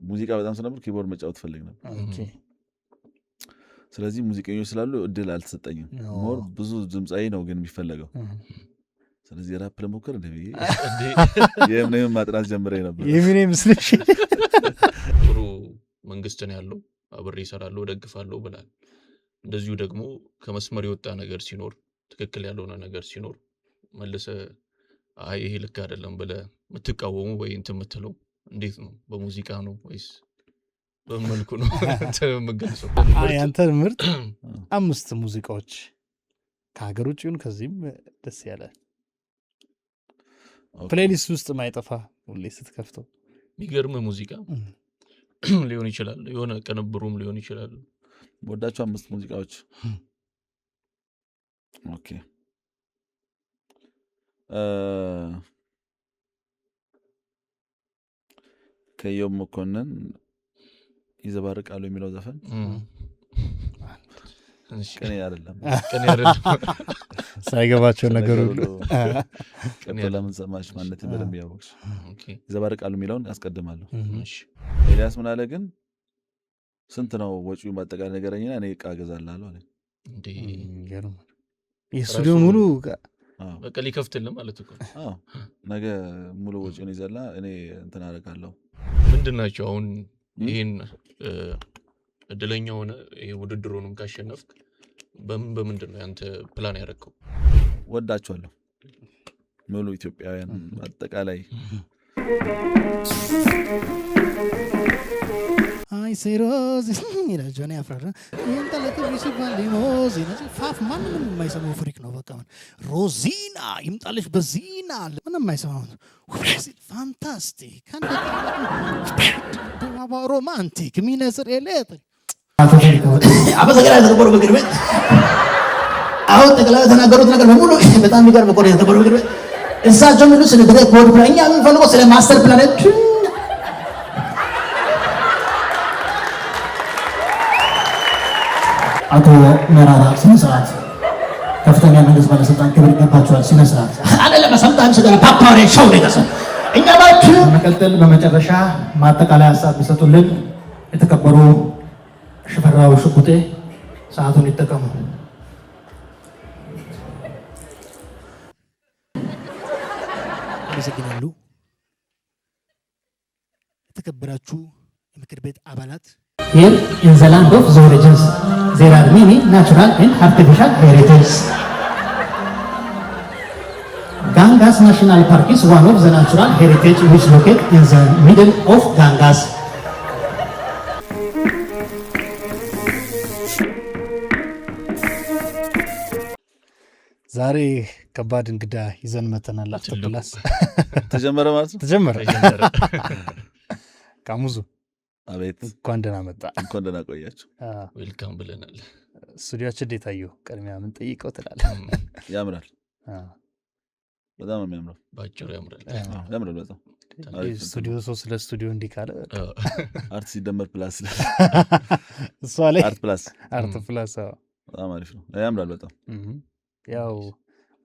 ሙዚቃ በጣም ስለነበር ኪቦርድ መጫወት ፈልግ ነበር። ኦኬ ስለዚህ ሙዚቀኞች ስላሉ እድል አልተሰጠኝም። ሞር ብዙ ድምጻዊ ነው ግን የሚፈለገው። ስለዚህ ራፕ ለሞከር እንደዚህ የምንም ማጥናት ጀምሬ ነበር። የምን ምስልሽ ጥሩ መንግስት ነው ያለው አብሬ እሰራለሁ ደግፋለሁ ብላል። እንደዚሁ ደግሞ ከመስመር የወጣ ነገር ሲኖር ትክክል ያልሆነ ነገር ሲኖር መልሰ አይ ይሄ ልክ አይደለም ብለህ የምትቃወሙ ወይ እንትን የምትለው እንዴት ነው? በሙዚቃ ነው ወይስ በመልኩ ነው ተመገልጸው? ያንተ ምርጥ 5 ሙዚቃዎች ከሀገር ውጭ ይሁን ከዚህም ደስ ያለ ፕሌሊስት ውስጥ ማይጠፋ ሁሌ ስትከፍተው የሚገርም ሙዚቃ ሊሆን ይችላል፣ የሆነ ቅንብሩም ሊሆን ይችላል። ወዳቸው 5 ሙዚቃዎች ኦኬ ከዮም መኮንን ይዘባርቃሉ የሚለው ዘፈን ቅኔ አይደለም ሳይገባቸው ነገሩ ቅኔ ለምን ሰማሽ ማለት በደንብ ያወቅሽ ይዘባርቃሉ የሚለውን ያስቀድማለሁ። ኤልያስ ምን አለ ግን ስንት ነው ወጪው ማጠቃለያ ነገረኝና እኔ ዕቃ እገዛላለሁ አለ። እንዴ የስቱዲዮ ሙሉ በቃ ሊከፍትልህ ማለት እኮ ነገ ሙሉ ወጪውን ይዘላ እኔ እንትን አደርጋለሁ። ምንድናቸው አሁን ይሄን እድለኛ ሆነ ይሄ ውድድሩንም ካሸነፍክ በምንድን ነው ያንተ ፕላን ያደረከው? ወዳቸዋለሁ ሙሉ ኢትዮጵያውያን አጠቃላይ አይ ሴሮዝ ይላጆኔ አፍራራ የንጠለተ ቢሲባል ሊሞዚና ፋፍ ማንም የማይሰማው ፍሪክ ነው። በቃ ሮዚና ይምጣልሽ በዚና ምንም የማይሰማው ፋንታስቲክ ካንተ ሮማንቲክ ሚነስር ኤሌት አበሰገራ ተቆሮ በግር ቤት አሁን ጠቅላላ ተናገሩት ነገር በሙሉ በጣም የሚገርም ቆሬ ተቆሮ በግር ቤት እሳቸው ምን ስለ ብሬክ ቦርድ ፕላን እኛ የምንፈልገው ስለ ማስተር ፕላን አቶ መራራ ስነ ስርዓት ከፍተኛ መንግስት ባለስልጣን ክብር ይገባቸዋል። ስነ ስርዓት አይደለም ሰምታን ስለላ ፓፓሬ ሾው ደገሰ እኛ ባቹ መቀጠል በመጨረሻ ማጠቃለያ ሀሳብ ቢሰጡልን የተከበሩ ሽፈራው ሽጉጤ ሰዓቱን ይጠቀሙ። አመሰግናለሁ። የተከበራችሁ የምክር ቤት አባላት Here in the land of the origins, there are many natural and artificial heritages. Gangas National Park is one of the natural heritage which is located in the middle of Gangas. ዛሬ ከባድ እንግዳ ይዘን መተናል። አፍተፕላስ ተጀመረ ማለት ነው። ተጀመረ ካሙዙ አቤት እንኳን ደህና መጣ። እንኳን ደህና ቆያችሁ። ዌልካም ብለናል። ስቱዲዮአችን እንዴት አየሁ? ቀድሚያ ምን ጠይቀው ትላለህ? ያምራል፣ በጣም የሚያምረው ባጭሩ ያምራል። ያምራል በጣም ስቱዲዮ ሰው ስለ ስቱዲዮ እንዲህ ካለ አርት ሲደመር ፕላስ እሷ ላይ አርት ፕላስ በጣም አሪፍ ነው። ያምራል በጣም ያው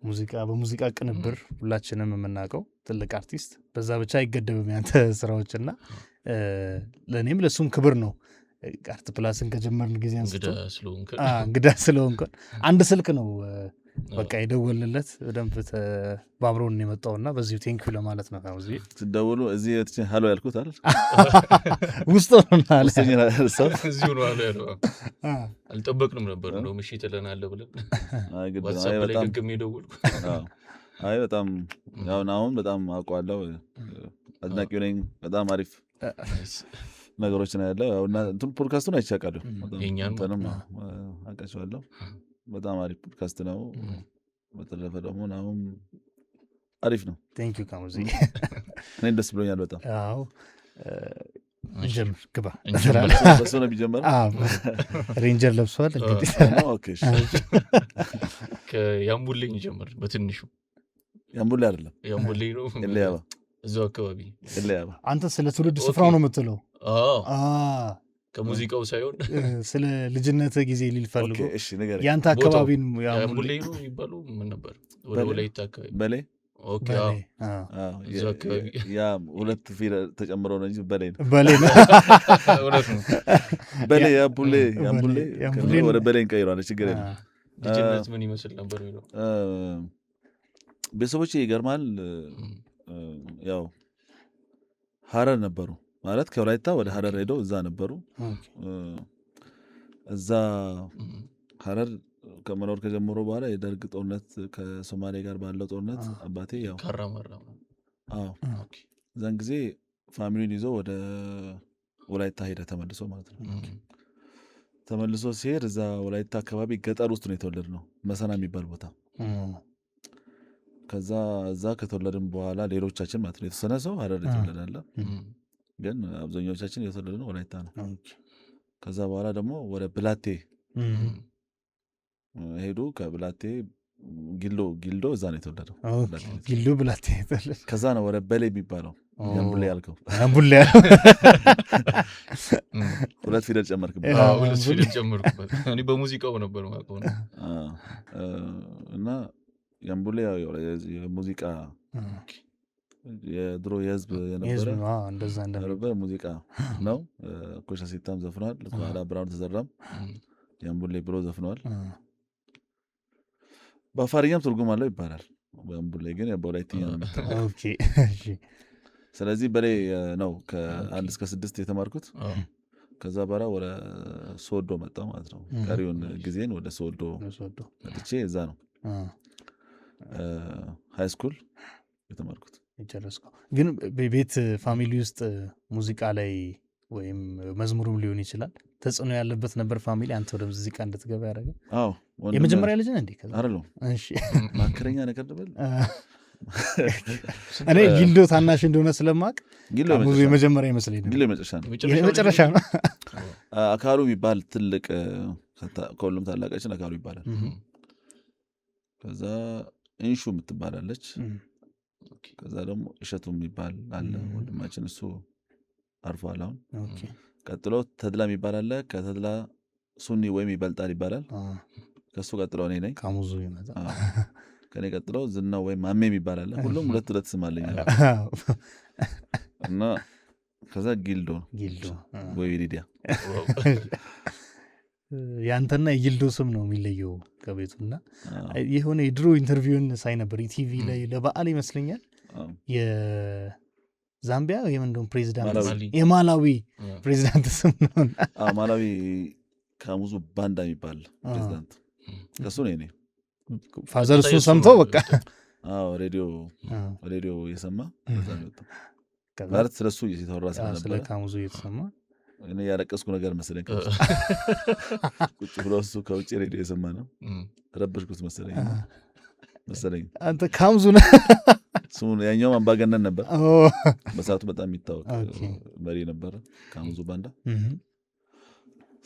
ሙዚቃ በሙዚቃ ቅንብር ሁላችንም የምናውቀው ትልቅ አርቲስት በዛ ብቻ አይገደብም ያንተ ስራዎችና ለኔም ለሱም ክብር ነው። አርት ፕላስን ከጀመርን ጊዜ አንስቶ እንግዳ ስለሆንኩ አንድ ስልክ ነው በቃ የደወልለት በደንብ ተባብሮን የመጣውና በዚሁ ቴንክ ዩ ለማለት ነው። ካው እዚህ ትደውሉ እዚህ እትችን ሃሎ ያልኩት አይደል ውስጥ ሆናል እዚሁ ነው አለ አልጠበቅንም ነበር ነው ምሽት ለናለ ብለን አይ በጣም ደግሜ ደወልኩ። አይ በጣም ያው አሁን በጣም አውቀዋለሁ፣ አድናቂው ነኝ። በጣም አሪፍ ነገሮች ነው ያለው። ያው እና እንትን ፖድካስቱን አይቻቃለሁ የኛንም አውቃቸዋለሁ። በጣም አሪፍ ፖድካስት ነው። በተረፈ ደግሞ አሁን አሪፍ ነው። ቴንክ ዩ ካሙዚ እኔ ደስ ብሎኛል በጣም። አዎ ጀምር ግባ በሱ ነው የሚጀምረው። ሬንጀር ለብሷል እንግዲህ። ኦኬ ከያምቡልኝ ጀምር በትንሹ። ያምቡልኝ አይደለም ያምቡልኝ ነው ኤልያባ እዛው አካባቢ ኤልያባ። አንተ ስለ ትውልድ ስፍራው ነው የምትለው? ከሙዚቃው ሳይሆን ስለ ልጅነት ጊዜ ሊልፈልጉ። እሺ ነገር ያንተ አካባቢን ያምቡልኝ ነው የሚባለው ምን ነበር? ወደ ወላይታ አካባቢ በሌ ኦኬ በላይ እዛ አካባቢ ያ ሁለት ፊደል ተጨምሮ ነው እንጂ በላይ ነው በላይ ነው እውነት ነው። በላይ ያምቡሌ ያምቡሌ ወደ በላይ እንቀይረዋለን ችግር የለም ልጅነት ምን ይመስል ነበር የሚለው ቤተሰቦቼ ይገርማል ያው ሀረር ነበሩ ማለት ከወላይታ ወደ ሀረር ሄደው እዛ ነበሩ እዛ ሀረር ከመኖር ከጀመሩ በኋላ የደርግ ጦርነት ከሶማሌ ጋር ባለው ጦርነት አባቴ ያው ካራማራ እዛን ጊዜ ፋሚሊን ይዞ ወደ ወላይታ ሄደ ተመልሶ ማለት ነው ተመልሶ ሲሄድ እዛ ወላይታ አካባቢ ገጠር ውስጥ ነው የተወለድነው መሰና የሚባል ቦታ ከዛ እዛ ከተወለድን በኋላ ሌሎቻችን ማለት ነው የተወሰነ ሰው ሀረር የተወለዳለ ግን አብዛኞቻችን የተወለድነው ወላይታ ነው ከዛ በኋላ ደግሞ ወደ ብላቴ ሄዱ ከብላቴ ጊልዶ እዛ ነው የተወለደው ጊልዶ ብላቴ ከዛ ነው ወደ በሌ የሚባለው ያምቡሌ ያልከው ያምቡሌ ሁለት ፊደል ጨመርክበት ሁለት ፊደል ጨመርኩበት እኔ በሙዚቃው ነበር ማቀው እና ያምቡሌ የሙዚቃ የድሮ የህዝብ የነበረ ሙዚቃ ነው ኮሻ ሲታም ዘፍኗል ኋላ ብራውን ተዘራም ያምቡሌ ብሎ ዘፍኗል በአፋርኛም ትርጉም አለው ይባላል በያምቡሌ ግን በወላይትኛ ነው ኦኬ እሺ ስለዚህ በሌ ነው ከ1 እስከ 6 የተማርኩት ከዛ በኋላ ወደ ሶዶ መጣሁ ማለት ነው ቀሪውን ጊዜን ወደ ሶዶ መጥቼ እዛ ነው ሃይ ስኩል የተማርኩት የጨረስከው ግን ቤት ፋሚሊ ውስጥ ሙዚቃ ላይ ወይም መዝሙሩም ሊሆን ይችላል ተጽዕኖ ያለበት ነበር ፋሚሊ አንተ ወደ ሙዚቃ እንድትገባ ያደረገ አዎ የመጀመሪያ ልጅ ነህ እንዴ አይደለም እሺ ማከረኛ ነገር ደበል እኔ ጊልዶ ታናሽ እንደሆነ ስለማቅ ሙዚ የመጀመሪያ ይመስለኝ ነው ጊልዶ የመጨረሻ ነው አካሉ የሚባል ትልቅ ከሁሉም ታላቃችን አካሉ ይባላል ከዛ ኢንሹ የምትባላለች ከዛ ደግሞ እሸቱ የሚባል አለ ወንድማችን እሱ አርፏል አሁን ቀጥሎ ተድላ የሚባል አለ ከተድላ ሱኒ ወይም ይበልጣል ይባላል ከሱ ቀጥሎ እኔ ነኝ ካሙዙ ይመጣ ከኔ ቀጥሎ ዝናው ወይም ማሜ የሚባል አለ ሁሉም ሁለት ስም አለኝ እና ከዛ ጊልዶ ወይ ሊዲያ ያንተና የጊልዶ ስም ነው የሚለየው ከቤቱና የሆነ የድሮ ኢንተርቪውን ሳይ ነበር ኢቲቪ ላይ ለበዓል ይመስለኛል የዛምቢያ ወይም እንደውም ፕሬዚዳንት የማላዊ ፕሬዚዳንት ስም ነው ማላዊ ካሙዙ ባንዳ የሚባል ፕሬዚዳንት ከሱ ነው እኔ ፋዘር እሱ ሰምተው በቃ ሬዲዮ የሰማ ማለት ስለሱ እየተወራ ስለነበረ ስለ ካሙዙ እየተሰማ እኔ ያለቀስኩ ነገር መሰለኝ ቁጭ ብሎ እሱ ከውጭ ሬዲዮ የሰማ ነው ረበሽኩት መሰለኝ አንተ ካሙዙ ነህ ስሙን ያኛውም አምባገነን ነበር በሰዓቱ በጣም የሚታወቅ መሪ ነበር ካሙዙ ባንዳ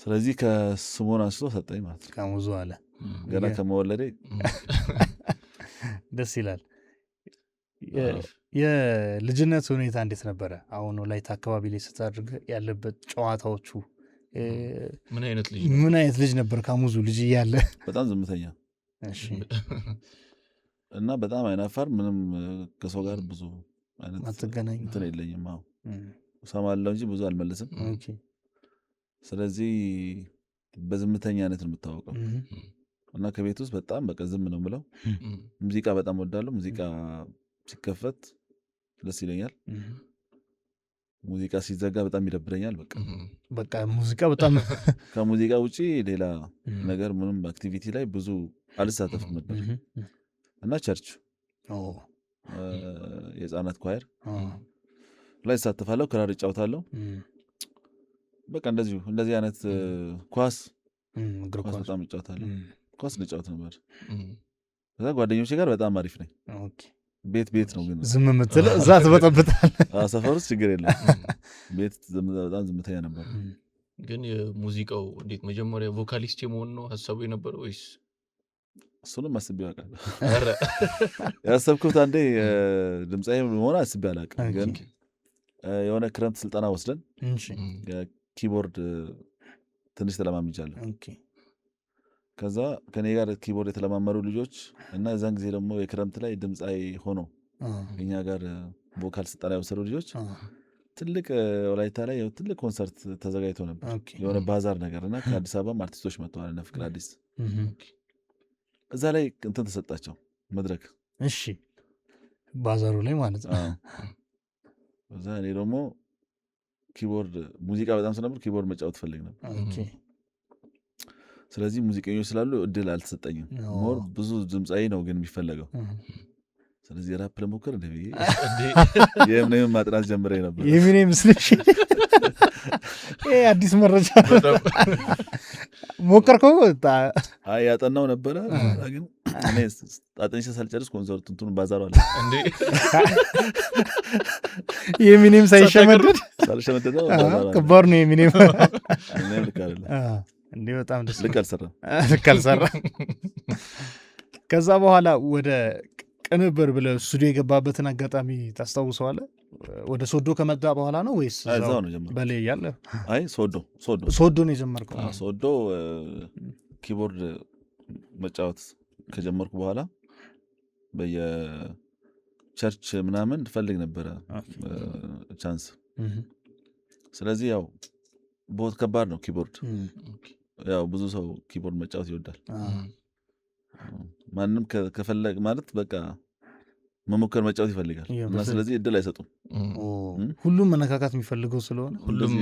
ስለዚህ ከስሙን አንስቶ ሰጠኝ ማለት ነው ካሙዙ አለ ገና ከመወለዴ ደስ ይላል የልጅነት ሁኔታ እንዴት ነበረ አሁን ወላይታ አካባቢ ላይ ስታድርግ ያለበት ጨዋታዎቹ ምን አይነት ልጅ ነበር ካሙዙ ልጅ እያለ በጣም ዝምተኛ እና በጣም አይናፋር ምንም ከሰው ጋር ብዙ አይነት አትገናኝ እንትን የለኝም እሰማለሁ እንጂ ብዙ አልመልስም ስለዚህ በዝምተኛነት ነው የምታወቀው እና ከቤት ውስጥ በጣም በቃ ዝም ነው የምለው ሙዚቃ በጣም ወዳለሁ ሙዚቃ ሲከፈት ደስ ይለኛል ሙዚቃ ሲዘጋ በጣም ይደብረኛል በቃ ሙዚቃ በጣም ከሙዚቃ ውጪ ሌላ ነገር ምንም አክቲቪቲ ላይ ብዙ አልሳተፍም ነበር እና ቸርች የህፃናት ኳየር ላይ እሳተፋለሁ ክራር እጫወታለሁ በቃ እንደዚህ አይነት ኳስ በጣም እጫወታለሁ ኳስ ልጫወት ነበር ከዛ ጓደኞቼ ጋር በጣም አሪፍ ነኝ ቤት ነው ግን ዝም የምትል እዛ ትበጠብጣል ሰፈር ውስጥ ችግር የለም ቤት በጣም ዝምተኛ ነበር ግን የሙዚቃው እንዴት መጀመሪያ ቮካሊስት የመሆን ነው ሀሳቡ የነበረው ወይስ እሱንም አስቤ አውቃለሁ ያሰብኩት አንዴ ድምፃዊ መሆን አስቤ አላውቅም ግን የሆነ ክረምት ስልጠና ወስደን ኪቦርድ ትንሽ ተለማምጃለሁ ከዛ ከኔ ጋር ኪቦርድ የተለማመሩ ልጆች እና እዛን ጊዜ ደግሞ የክረምት ላይ ድምፃዊ ሆኖ እኛ ጋር ቮካል ስልጠና የወሰዱ ልጆች ትልቅ ወላይታ ላይ ትልቅ ኮንሰርት ተዘጋጅቶ ነበር የሆነ ባዛር ነገር እና ከአዲስ አበባም አርቲስቶች መጥተዋል እነ ፍቅር አዲስ እዛ ላይ እንትን ተሰጣቸው መድረክ እሺ ባዛሩ ላይ ማለት ነው እዛ እኔ ደግሞ ኪቦርድ ሙዚቃ በጣም ስለነበር ኪቦርድ መጫወት ፈልግ ነበር ስለዚህ ሙዚቀኞች ስላሉ እድል አልተሰጠኝም ሞር ብዙ ድምጻዊ ነው ግን የሚፈለገው ስለዚህ ራፕ ለሞከር እንደ ብዬ የምንም ማጥናት ጀምሬ ነበር የምን ምስልሽ አዲስ መረጃ ሞከርከው ያጠናው ነበረ ግን እኔ አጥንቼ ሳልጨርስ ኮንሰርት እንትኑ ባዛሩ አለ እንዴ የሚኒም ሳይሸመደድ ሳልሸመደደው ከባድ ነው የሚኒም እኔም ልክ አይደለም እንዴ በጣም ደስ ልክ አልሰራ ከዛ በኋላ ወደ ቅንብር ብለህ ስቱዲዮ የገባበትን አጋጣሚ ታስታውሰዋለህ? ወደ ሶዶ ከመጣ በኋላ ነው ወይስ እዛው ነው ጀመርኩት? በላይ ያለ አይ ሶዶ ነው የጀመርከው? ሶዶ ኪቦርድ መጫወት ከጀመርኩ በኋላ በየቸርች ምናምን ፈልግ ነበረ ቻንስ። ስለዚህ ያው ቦት ከባድ ነው ኪቦርድ። ያው ብዙ ሰው ኪቦርድ መጫወት ይወዳል። ማንም ከፈለግ ማለት በቃ መሞከር መጫወት ይፈልጋል እና ስለዚህ እድል አይሰጡም። ሁሉም መነካካት የሚፈልገው ስለሆነ ሁሉም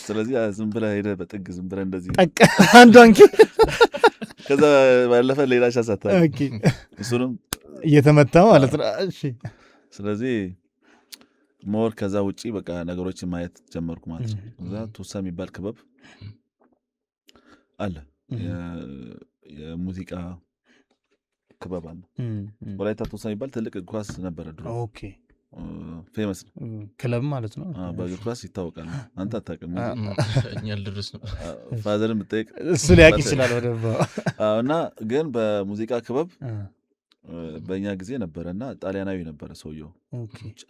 ስለዚህ ዝም ብለህ ሄደህ በጥግ ዝም ብለህ እንደዚህ አንዷን ከዛ ባለፈ ሌላ ሻሳታ እሱንም እየተመታ ማለት ነው። ስለዚህ ሞር ከዛ ውጪ በቃ ነገሮችን ማየት ጀመርኩ ማለት ነው። እዛ ቱሳ የሚባል ክበብ አለ የሙዚቃ ክበብ አለ። ወላይታ ቱሳ የሚባል ትልቅ እግር ኳስ ነበረ ድሮ። ኦኬ ፌመስ ነው ክለብ ማለት ነው። በእግር ኳስ ይታወቃል። አንተ አታውቅም። እኛ ልድረስ ነው ፋዘርን ብጠይቅ እሱ ሊያውቅ ይችላል። እና ግን በሙዚቃ ክበብ በእኛ ጊዜ ነበረ እና ጣሊያናዊ ነበረ ሰውየው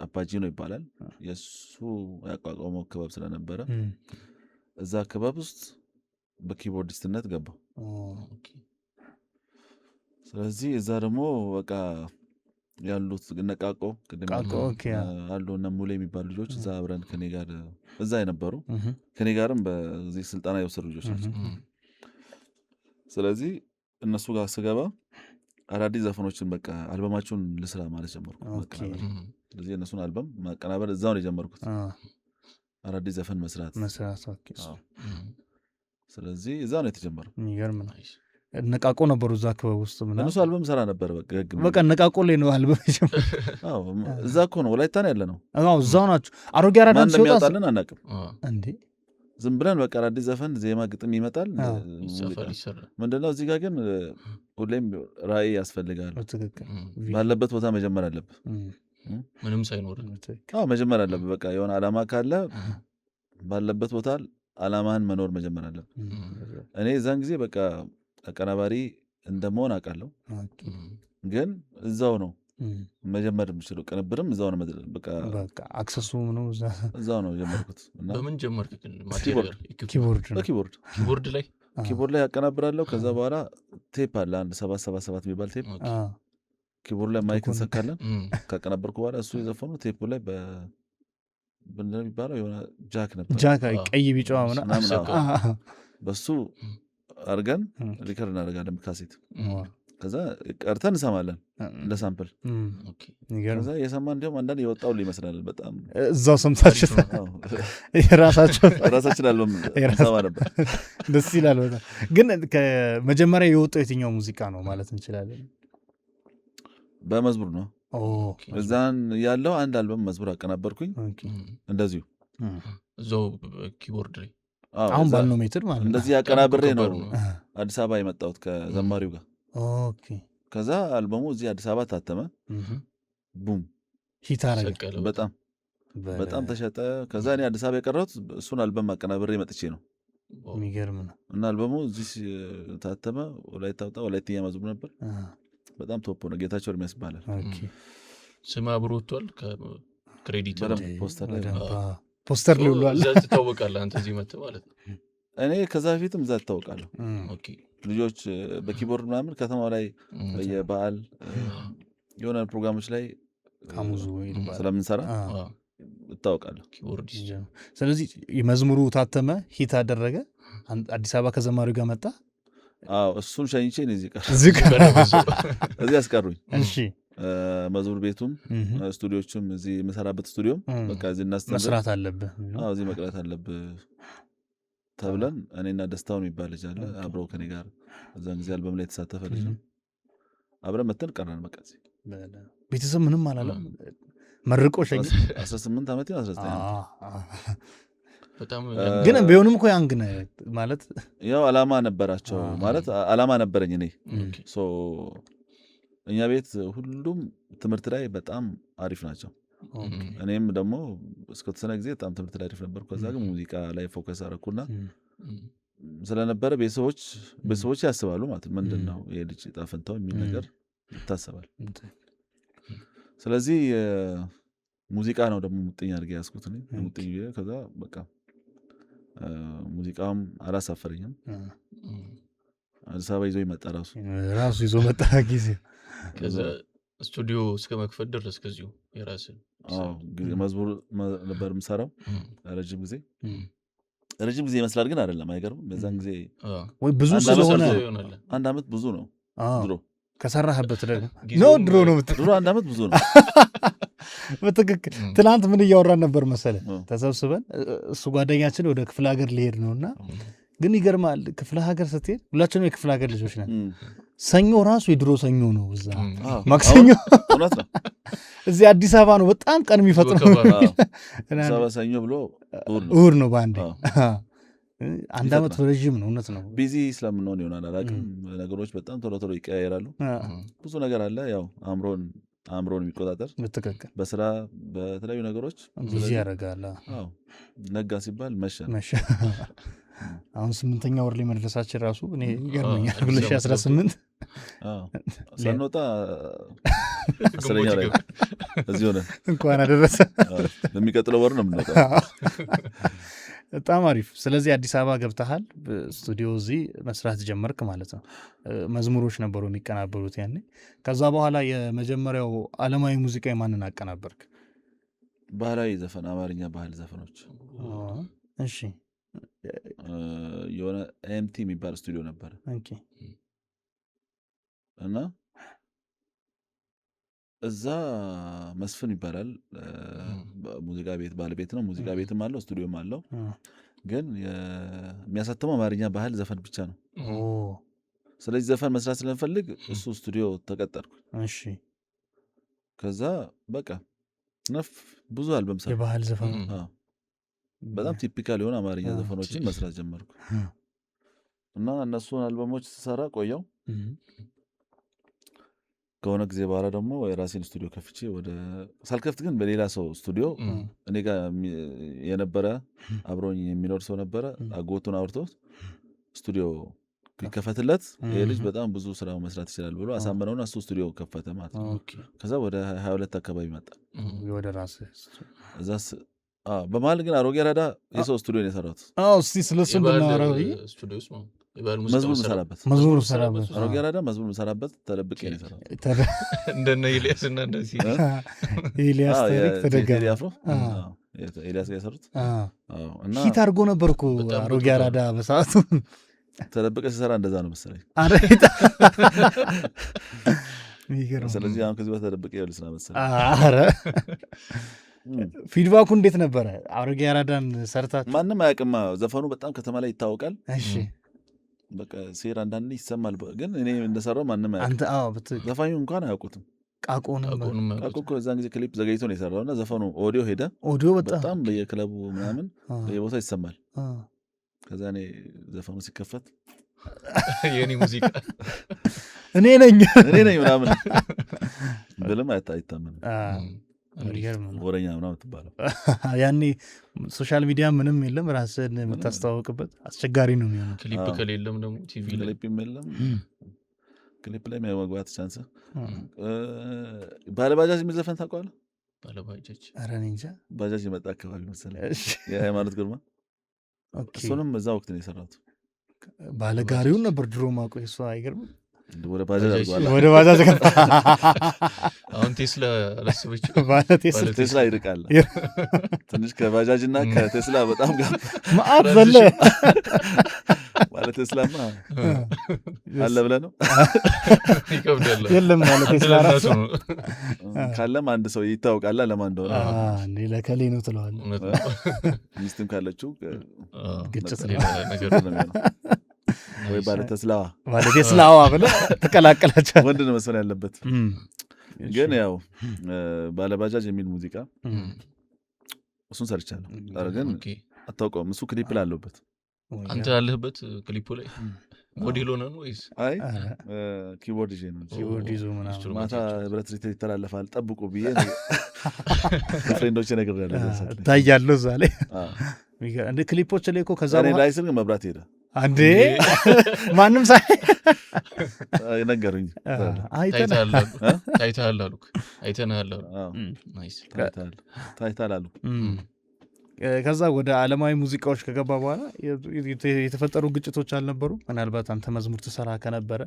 አባጂኖ ይባላል። የእሱ ያቋቋመው ክበብ ስለነበረ እዛ ክበብ ውስጥ በኪቦርዲስትነት ገባው። ስለዚህ እዛ ደግሞ በቃ ያሉት ነቃቆ አሉ እና ሙሌ የሚባሉ ልጆች እዛ አብረን ከኔ ጋር እዛ የነበሩ ከኔ ጋርም በዚህ ስልጠና የወሰዱ ልጆች ናቸው። ስለዚህ እነሱ ጋር ስገባ አዳዲስ ዘፈኖችን በቃ አልበማቸውን ልስራ ማለት ጀመርኩ። ስለዚህ እነሱን አልበም ማቀናበር እዛው ነው የጀመርኩት። አዳዲስ ዘፈን መስራት። ስለዚህ እዛ ነው የተጀመረው። የሚገርም ነው። ነቃቆ ነበሩ እዛ ክበብ ውስጥ ምናምን እነሱ አልበም ሰራ ነበር። በቃ ነቃቆ ላይ ነው አልበም እዛ እኮ ነው ወላይታ ነው ያለ ነው። እዛው ናቸው። አሮጌ አራዳ እንደሚያወጣልን አናውቅም እንዴ ዝም ብለን በቃ አዲስ ዘፈን ዜማ ግጥም ይመጣል። ምንድነው እዚህ ጋር ግን ሁሌም ራዕይ ያስፈልጋል። ባለበት ቦታ መጀመር አለብህ። ምንም ሳይኖር መጀመር አለብህ። በቃ የሆነ አላማ ካለ ባለበት ቦታ አላማህን መኖር መጀመር አለብህ። እኔ እዛን ጊዜ በቃ አቀናባሪ እንደመሆን አውቃለሁ፣ ግን እዛው ነው መጀመር የምችለው። ቅንብርም እዛው ነው በቃ አክሰሱ ነው እዛው ነው ጀመርኩት። እና በምን ጀመርክ ግን? ኪቦርድ ላይ ያቀናብራለሁ። ከዛ በኋላ ቴፕ አለ አንድ 777 የሚባል ቴፕ ኪቦርድ ላይ ማይክ እንሰካለን። ካቀናበርኩ በኋላ እሱ የዘፈኑ ቴፑ ላይ እንደሚባለው የሆነ ጃክ ነበር፣ ቀይ ቢጫ ምናምን በሱ አርገን ሪከርድ እናደርጋለን ካሴት። ከዛ ቀርተን እንሰማለን እንደ ሳምፕል። ከዛ የሰማ እንዲሁም አንዳንድ የወጣው ይመስላል። በጣም እዛው ሰምታችሁ ራሳችን አልበም ሰማ ነበር። ደስ ይላል በጣም። ግን ከመጀመሪያ የወጣው የትኛው ሙዚቃ ነው ማለት እንችላለን? በመዝሙር ነው። እዛን ያለው አንድ አልበም መዝሙር አቀናበርኩኝ እንደዚሁ እዛው ኪቦርድ ላይ አሁን ባልነው ሜትር ማለት እንደዚህ አቀናብሬ ነው አዲስ አበባ የመጣሁት ከዘማሪው ጋር። ከዛ አልበሙ እዚህ አዲስ አበባ ታተመ። ቡም ሂት አደረገ። በጣም ተሸጠ። ከዛ እኔ አዲስ አበባ የቀረሁት እሱን አልበም አቀናብሬ መጥቼ ነው። የሚገርም ነው። እና አልበሙ እዚህ ታተመ። ወላይታ ወጣ። ወላይትኛ መዝሙር ነበር። በጣም ቶፕ ነው። ጌታቸው እርሚያስ ይባላል። ስም አብሮ ወጥቷል። ከክሬዲት ፖስተር ላይ ውሏል። እዛ ትታወቃለህ አንተ እዚህ መጥተህ ማለት ነው። እኔ ከዛ በፊትም እዛ ትታወቃለሁ። ልጆች በኪቦርድ ምናምን ከተማው ላይ በየበዓል የሆነ ፕሮግራሞች ላይ ካሙዙ ስለምንሰራ እታወቃለሁ። ኪቦርዲስት። ስለዚህ መዝሙሩ ታተመ፣ ሂት አደረገ፣ አዲስ አበባ ከዘማሪው ጋር መጣ። እሱን ሸኝቼ እዚህ ያስቀሩኝ። እሺ መዝሙር ቤቱም ስቱዲዮቹም እዚህ የምሰራበት ስቱዲዮም በቃ እዚህ መስራት አለብህ፣ እዚህ መቅረት አለብህ ተብለን እኔና ደስታውን የሚባል ልጅ አለ አብረው ከኔ ጋር እዛን ጊዜ አልበም ላይ የተሳተፈ ልጅ ነው። አብረን መተን ቀረን። በቃ ቤተሰብ ምንም አላለም፣ መርቆ ሸኝ። 18 ዓመት 19 በጣም ግን ቢሆንም እኮ ያንግ ማለት ያው አላማ ነበራቸው ማለት አላማ ነበረኝ እኔ። እኛ ቤት ሁሉም ትምህርት ላይ በጣም አሪፍ ናቸው። እኔም ደግሞ እስከተወሰነ ጊዜ በጣም ትምህርት ላይ አሪፍ ነበርኩ። ከዛ ግን ሙዚቃ ላይ ፎከስ አደረኩና ስለነበረ ቤተሰቦች ያስባሉ ማለት ምንድን ነው ይሄ ልጅ ዕጣ ፈንታው የሚል ነገር ይታሰባል። ስለዚህ ሙዚቃ ነው ደግሞ ሙጥኝ አድርጌ ያዝኩት እኔ ሙጥኝ። ከዛ በቃ ሙዚቃም አላሳፈረኝም። አዲስ አበባ ይዞ ይመጣ ራሱ ይዞ መጣ ጊዜ ከዛ ስቱዲዮ እስከ መክፈት ድረስ ከዚሁ የራስን መዝሙር ነበር የምሰራው ረጅም ጊዜ ይመስላል ግን አይደለም። አይገርም? በዛን ጊዜ ወይ ብዙ ስለሆነ 1 ዓመት ብዙ ነው። ድሮ ከሰራህበት ደግሞ ነው ድሮ ነው ድሮ 1 ዓመት ብዙ ነው። በትክክል ትናንት ምን እያወራን ነበር መሰለ ተሰብስበን፣ እሱ ጓደኛችን ወደ ክፍለ ሀገር ሊሄድ ነውና ግን ይገርማል። ክፍለ ሀገር ስትሄድ ሁላችንም የክፍለ ሀገር ልጆች ነን። ሰኞ ራሱ የድሮ ሰኞ ነው፣ እዛ ማክሰኞ እዚህ አዲስ አበባ ነው በጣም ቀን የሚፈጥነው። ሰኞ ብሎ እሑድ ነው በአንዴ። 1 ዓመት ረዥም ነው። እውነት ነው። ቢዚ ስለምንሆን ይሆናል አላውቅም። ነገሮች በጣም ቶሎ ቶሎ ይቀያየራሉ። ብዙ ነገር አለ ያው አእምሮን የሚቆጣጠር በትክክል በስራ በተለያዩ ነገሮች ቢዚ ያደርጋል። ነጋ ሲባል መሸ። አሁን 8ኛ ወር ላይ መድረሳችን ራሱ እኔ ይገርመኛል። 2018 ሳንወጣ 10ኛ ላይ እዚህ ሆነ። እንኳን አደረሰ። በሚቀጥለው ወር ነው የምንወጣው። በጣም አሪፍ። ስለዚህ አዲስ አበባ ገብተሃል፣ ስቱዲዮ እዚህ መስራት ጀመርክ ማለት ነው። መዝሙሮች ነበሩ የሚቀናበሩት ያኔ። ከዛ በኋላ የመጀመሪያው ዓለማዊ ሙዚቃ የማንን አቀናበርክ? ባህላዊ ዘፈን፣ አማርኛ ባህል ዘፈኖች። እሺ የሆነ ኤምቲ የሚባል ስቱዲዮ ነበር እና እዛ መስፍን ይባላል ሙዚቃ ቤት ባለቤት ነው። ሙዚቃ ቤትም አለው ስቱዲዮም አለው። ግን የሚያሳትመው አማርኛ ባህል ዘፈን ብቻ ነው። ስለዚህ ዘፈን መስራት ስለምፈልግ እሱ ስቱዲዮ ተቀጠርኩ። እሺ ከዛ በቃ ብዙ አልበም ሰራ። የባህል ዘፈን በጣም ቲፒካል የሆነ አማርኛ ዘፈኖችን መስራት ጀመርኩ እና እነሱን አልበሞች ስሰራ ቆየው። ከሆነ ጊዜ በኋላ ደግሞ የራሴን ስቱዲዮ ከፍቼ ሳልከፍት ግን በሌላ ሰው ስቱዲዮ እኔ ጋር የነበረ አብሮኝ የሚኖር ሰው ነበረ። አጎቱን አውርቶት ስቱዲዮ ቢከፈትለት ይሄ ልጅ በጣም ብዙ ስራ መስራት ይችላል ብሎ አሳመነውና እሱ ስቱዲዮ ከፈተ ማለት ነው። ከዛ ወደ 22 አካባቢ መጣ ወደ ራሴ እዛ። በመሀል ግን አሮጌ አራዳ የሰው ስቱዲዮ ነው የሰራሁት። እስቲ ስለሱ ብናወራው መዝሙር ምሰራበት አሮጌ አራዳ መዝሙር ምሰራበት ተደብቄ ነው የሰራሁት። እንደነ ኤልያስና እንደዚህ ኤልያስ ታሪክ ተደገመ። ኤልያስ ጋር የሰሩት እና ሂት አድርጎ ነበር እኮ አሮጌ አራዳ በሰዓቱ። ተደብቀ ሲሰራ እንደዛ ነው መሰለኝ። ስለዚህ አሁን ከዚህ በተደብቀ ይልስና መሰለኝ። ኧረ ፊድባኩ እንዴት ነበረ? አሮጌ አራዳን ሰርታችሁ? ማንም አያውቅም። ዘፈኑ በጣም ከተማ ላይ ይታወቃል። እሺ በቃ ሴር አንዳንዴ ይሰማል፣ ግን እኔ እንደሰራው ማንም አያውቅም። ዘፋኙ እንኳን አያውቁትም። ቃቆ እኮ እዛን ጊዜ ክሊፕ ዘገይቶ ነው የሰራው እና ዘፈኑ ኦዲዮ ሄደ። ኦዲዮ በጣም በየክለቡ ምናምን በየቦታው ይሰማል። ከዛ እኔ ዘፈኑ ሲከፈት የኔ ሙዚቃ እኔ ነኝ ምናምን ብልም አይታመንም። ወረኛ ምናምን ትባለው። ያኔ ሶሻል ሚዲያ ምንም የለም፣ ራስን የምታስተዋወቅበት አስቸጋሪ ነው የሚሆነው። ክሊፕ ከሌለም ደግሞ ቲቪ ላይ ክሊፕ የለም። ክሊፕ ላይ መግባት ቻንስ። ባለባጃጅ የሚል ዘፈን ታውቀዋለህ? ባለባጃጅ ኧረ እኔ እንጃ። ባጃጅ የመጣ አካባቢ መሰለኝ የሃይማኖት ግርማ። እሱንም እዛ ወቅት ነው የሰራሁት። ባለጋሪውን ነበር ድሮ ማውቀው። እሱ አይገርምም? ወደ ባጃጅ አድርጓል። ወደ ባጃጅ ገባ። አሁን ቴስላ አላሰበች ቴስላ ይርቃል ትንሽ ከባጃጅ እና ከቴስላ በጣም ጋር ማአት ዘለ ማለት ቴስላማ አለ ብለህ ነው ይከብዳል። የለም ማለት ቴስላ ራሱ ካለም አንድ ሰው ይታወቃል ለማን እንደሆነ እንዴ ለከሌ ነው ትለዋለህ። ሚስትም ካለችው ግጭት ነገር ነው ወይ ባለ ቴስላዋ ብለህ ተቀላቀላቸው። ወንድ ነው መስፈን ያለበት። ግን ያው ባለባጃጅ የሚል ሙዚቃ እሱን ሰርቻለሁ። ግን አታውቀውም። እሱ ክሊፕ ላይ አለበት። አንተ ያለህበት ክሊፑ ላይ ሞዴል ሆነ ነው ወይስ? አይ ኪቦርድ ይዤ ነው። ኪቦርድ ይዞ ምናምን ማታ ህብረት ሪት ይተላለፋል ጠብቁ ብዬ ፍሬንዶቼ ነግሬያለሁ። ታያለሁ እዛ ላይ እንደ ክሊፖች ላይ እኮ ከዛ በኋላ ላይ ስር መብራት ሄደ። አንዴ ማንም ሳይ ነገሩኝ። ታይተሃል አሉክ። አይተናል አሉ። ናይስ ታይተሃል አሉ። ከዛ ወደ ዓለማዊ ሙዚቃዎች ከገባ በኋላ የተፈጠሩ ግጭቶች አልነበሩ? ምናልባት አንተ መዝሙር ትሰራ ከነበረ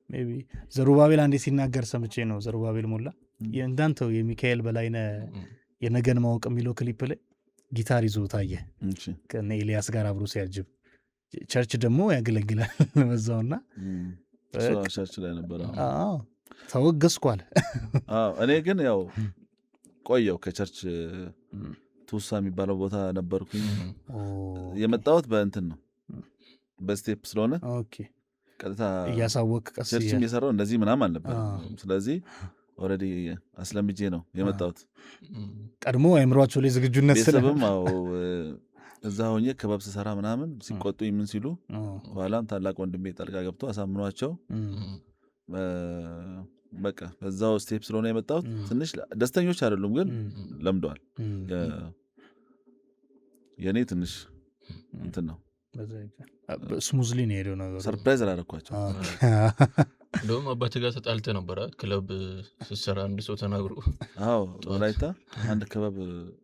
ሜይ ቢ ዘሩባቤል አንዴ ሲናገር ሰምቼ ነው። ዘሩባቤል ሞላ እንዳንተው የሚካኤል በላይነህ የነገን ማወቅ የሚለው ክሊፕ ላይ ጊታር ይዞ ታየ ከነ ኤልያስ ጋር አብሮ ሲያጅብ። ቸርች ደግሞ ያገለግላል በዛውና ቸርች ላይ ነበር። ተወገዝኳል። እኔ ግን ያው ቆየው ከቸርች ቱሳ የሚባለው ቦታ ነበርኩኝ። የመጣሁት በእንትን ነው በስቴፕ ስለሆነ ቀጥታ እያሳወቅ ቀስ ቸርችም የሰራው እንደዚህ ምናምን አልነበር። ስለዚህ ኦልሬዲ አስለምጄ ነው የመጣሁት። ቀድሞ አእምሯቸው ላይ ዝግጁነት ቤተሰብም እዛ ሆኜ ክበብ ስሰራ ምናምን ሲቆጡ ምን ሲሉ በኋላም ታላቅ ወንድሜ ጠልቃ ገብቶ አሳምኗቸው በቃ በዛው ስቴፕ ስለሆነ የመጣሁት ትንሽ ደስተኞች አይደሉም፣ ግን ለምደዋል። የኔ ትንሽ እንትን ነው ስሙዝሊ ነው የሄደው ነገር። ሰርፕራይዝ አላደረኳቸው። እንደውም አባትህ ጋር ተጣልተህ ነበረ ክለብ ስትሰራ አንድ ሰው ተናግሮ። አዎ ወላይታ አንድ ክበብ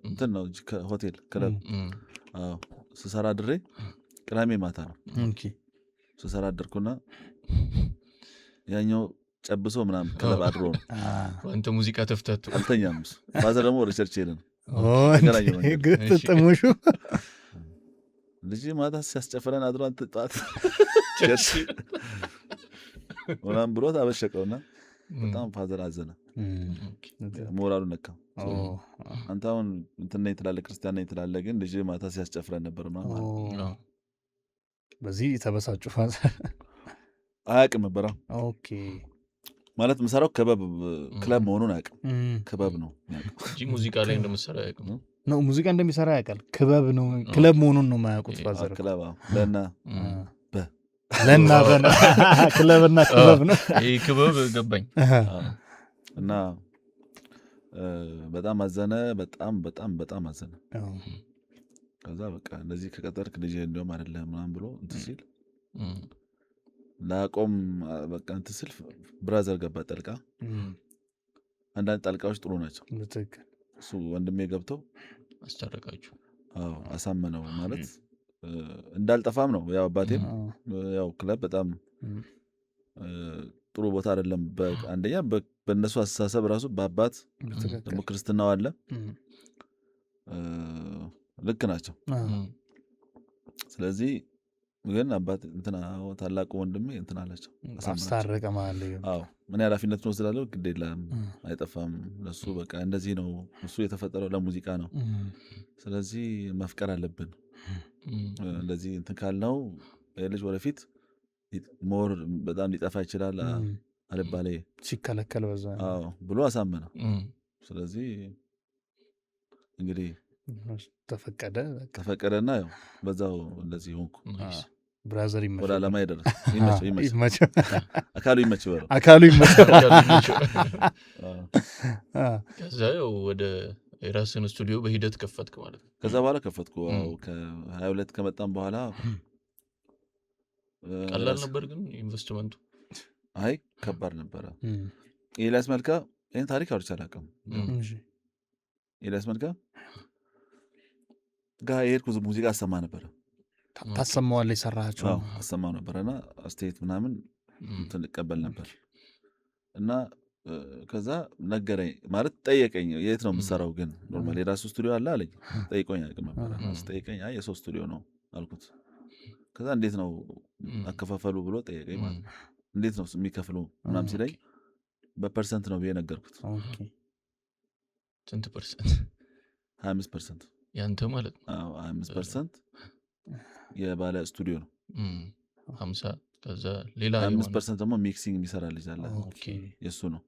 እንትን ነው ሆቴል ክለብ ስሰራ ድሬ ቅዳሜ ማታ ነው ስሰራ አድርኩና ያኛው ጨብሶ ምናምን ክለብ አድሮ ነው አንተ ሙዚቃ ተፍታቱ አልተኛም። ባዘ ደግሞ ወደ ቸርች ሄደን ግጥጥሞሹ ልጅ ማታ ሲያስጨፍረን አድሮ አንተ ጠዋት ቸርች ምናምን ብሎት አበሸቀውና በጣም ፋዘር አዘነ። ሞራሉ ነካ። አንተ አሁን እንትን ነኝ ትላለህ፣ ክርስቲያን ነኝ ትላለህ፣ ግን ልጅ ማታ ሲያስጨፍረን ነበር ምናምን። በዚህ ተበሳጩ። ፋዘር አያውቅም ነበር ማለት ምሰራው ክለብ መሆኑን አያውቅም። ክበብ ነው እንጂ ሙዚቃ ላይ እንደምሰራ አያውቅም ነው። ሙዚቃ እንደሚሰራ ያውቃል፣ ክበብ ነው ክለብ መሆኑን ነው የማያውቁት። ፋዘር ክለብ ለና በና ክለብና ክበብ ነው። ይሄ ክበብ ገባኝ። እና በጣም አዘነ። በጣም አዘነ። ከዛ በቃ እንደዚህ ከቀጠርክ ልጅ እንደውም አይደለም ምናምን ብሎ እንትን ሲል ላቆም በቃ እንትን ስል ብራዘር ገባ ጠልቃ። አንዳንድ ጠልቃዎች ጥሩ ናቸው። እሱ ወንድሜ ገብተው አስታረቃችሁ። አሳመነው ማለት እንዳልጠፋም ነው። ያው አባቴም ያው ክለብ በጣም ጥሩ ቦታ አይደለም። አንደኛ በእነሱ አስተሳሰብ ራሱ በአባት ደግሞ ክርስትናው አለ። ልክ ናቸው። ስለዚህ ግን አባት እንትና ታላቁ ወንድሜ እንትና አላቸው አስታረቀ ማለት ነው። ምን ኃላፊነቱን ወስዳለሁ። ግድ የለም አይጠፋም ለሱ በቃ እንደዚህ ነው። እሱ የተፈጠረው ለሙዚቃ ነው። ስለዚህ መፍቀር አለብን። እንደዚህ እንትን ካልነው ልጅ ወደፊት ሞር በጣም ሊጠፋ ይችላል አልባሌ ሲከለከል በዛ ብሎ አሳመነው። ስለዚህ እንግዲህ ተፈቀደና ያው በዛው እንደዚህ ሆንኩ። ብራዘር ይመች ወደ ዓላማ ይደረስ ይመች አካሉ ይመች በለው አካሉ ይመች። ከዛ ወደ የራስን ስቱዲዮ በሂደት ከፈትክ ማለት ነው። ከዛ በኋላ ከፈትኩ ከ22 ከመጣም በኋላ ቀላል ነበር ግን ኢንቨስትመንቱ? አይ ከባድ ነበረ። ኤልያስ መልካ ይሄን ታሪክ አውርቼ አላውቅም። ኤልያስ መልካ ጋር የሄድኩ ሙዚቃ አሰማ ነበረ። ታሰማዋለህ? የሰራሃቸው አሰማው ነበረና አስተያየት ምናምን እንትን ልቀበል ነበር እና ከዛ ነገረኝ ማለት ጠየቀኝ የት ነው የምሰራው ግን ኖርማሊ የራሱ ስቱዲዮ አለ አለኝ ጠይቆኝ አቅም ነበር ጠይቀኝ የሰው ስቱዲዮ ነው አልኩት ከዛ እንዴት ነው አከፋፈሉ ብሎ ጠየቀኝ ማለት እንዴት ነው የሚከፍሉ ምናምን ሲለኝ በፐርሰንት ነው ብዬ ነገርኩት ስንት ፐርሰንት 25% ያንተ ማለት ነው 25% የባለ ስቱዲዮ ነው 50 ከዛ ሌላ 5% ደግሞ ሚክሲንግ የሚሰራ ልጅ አለ የሱ ነው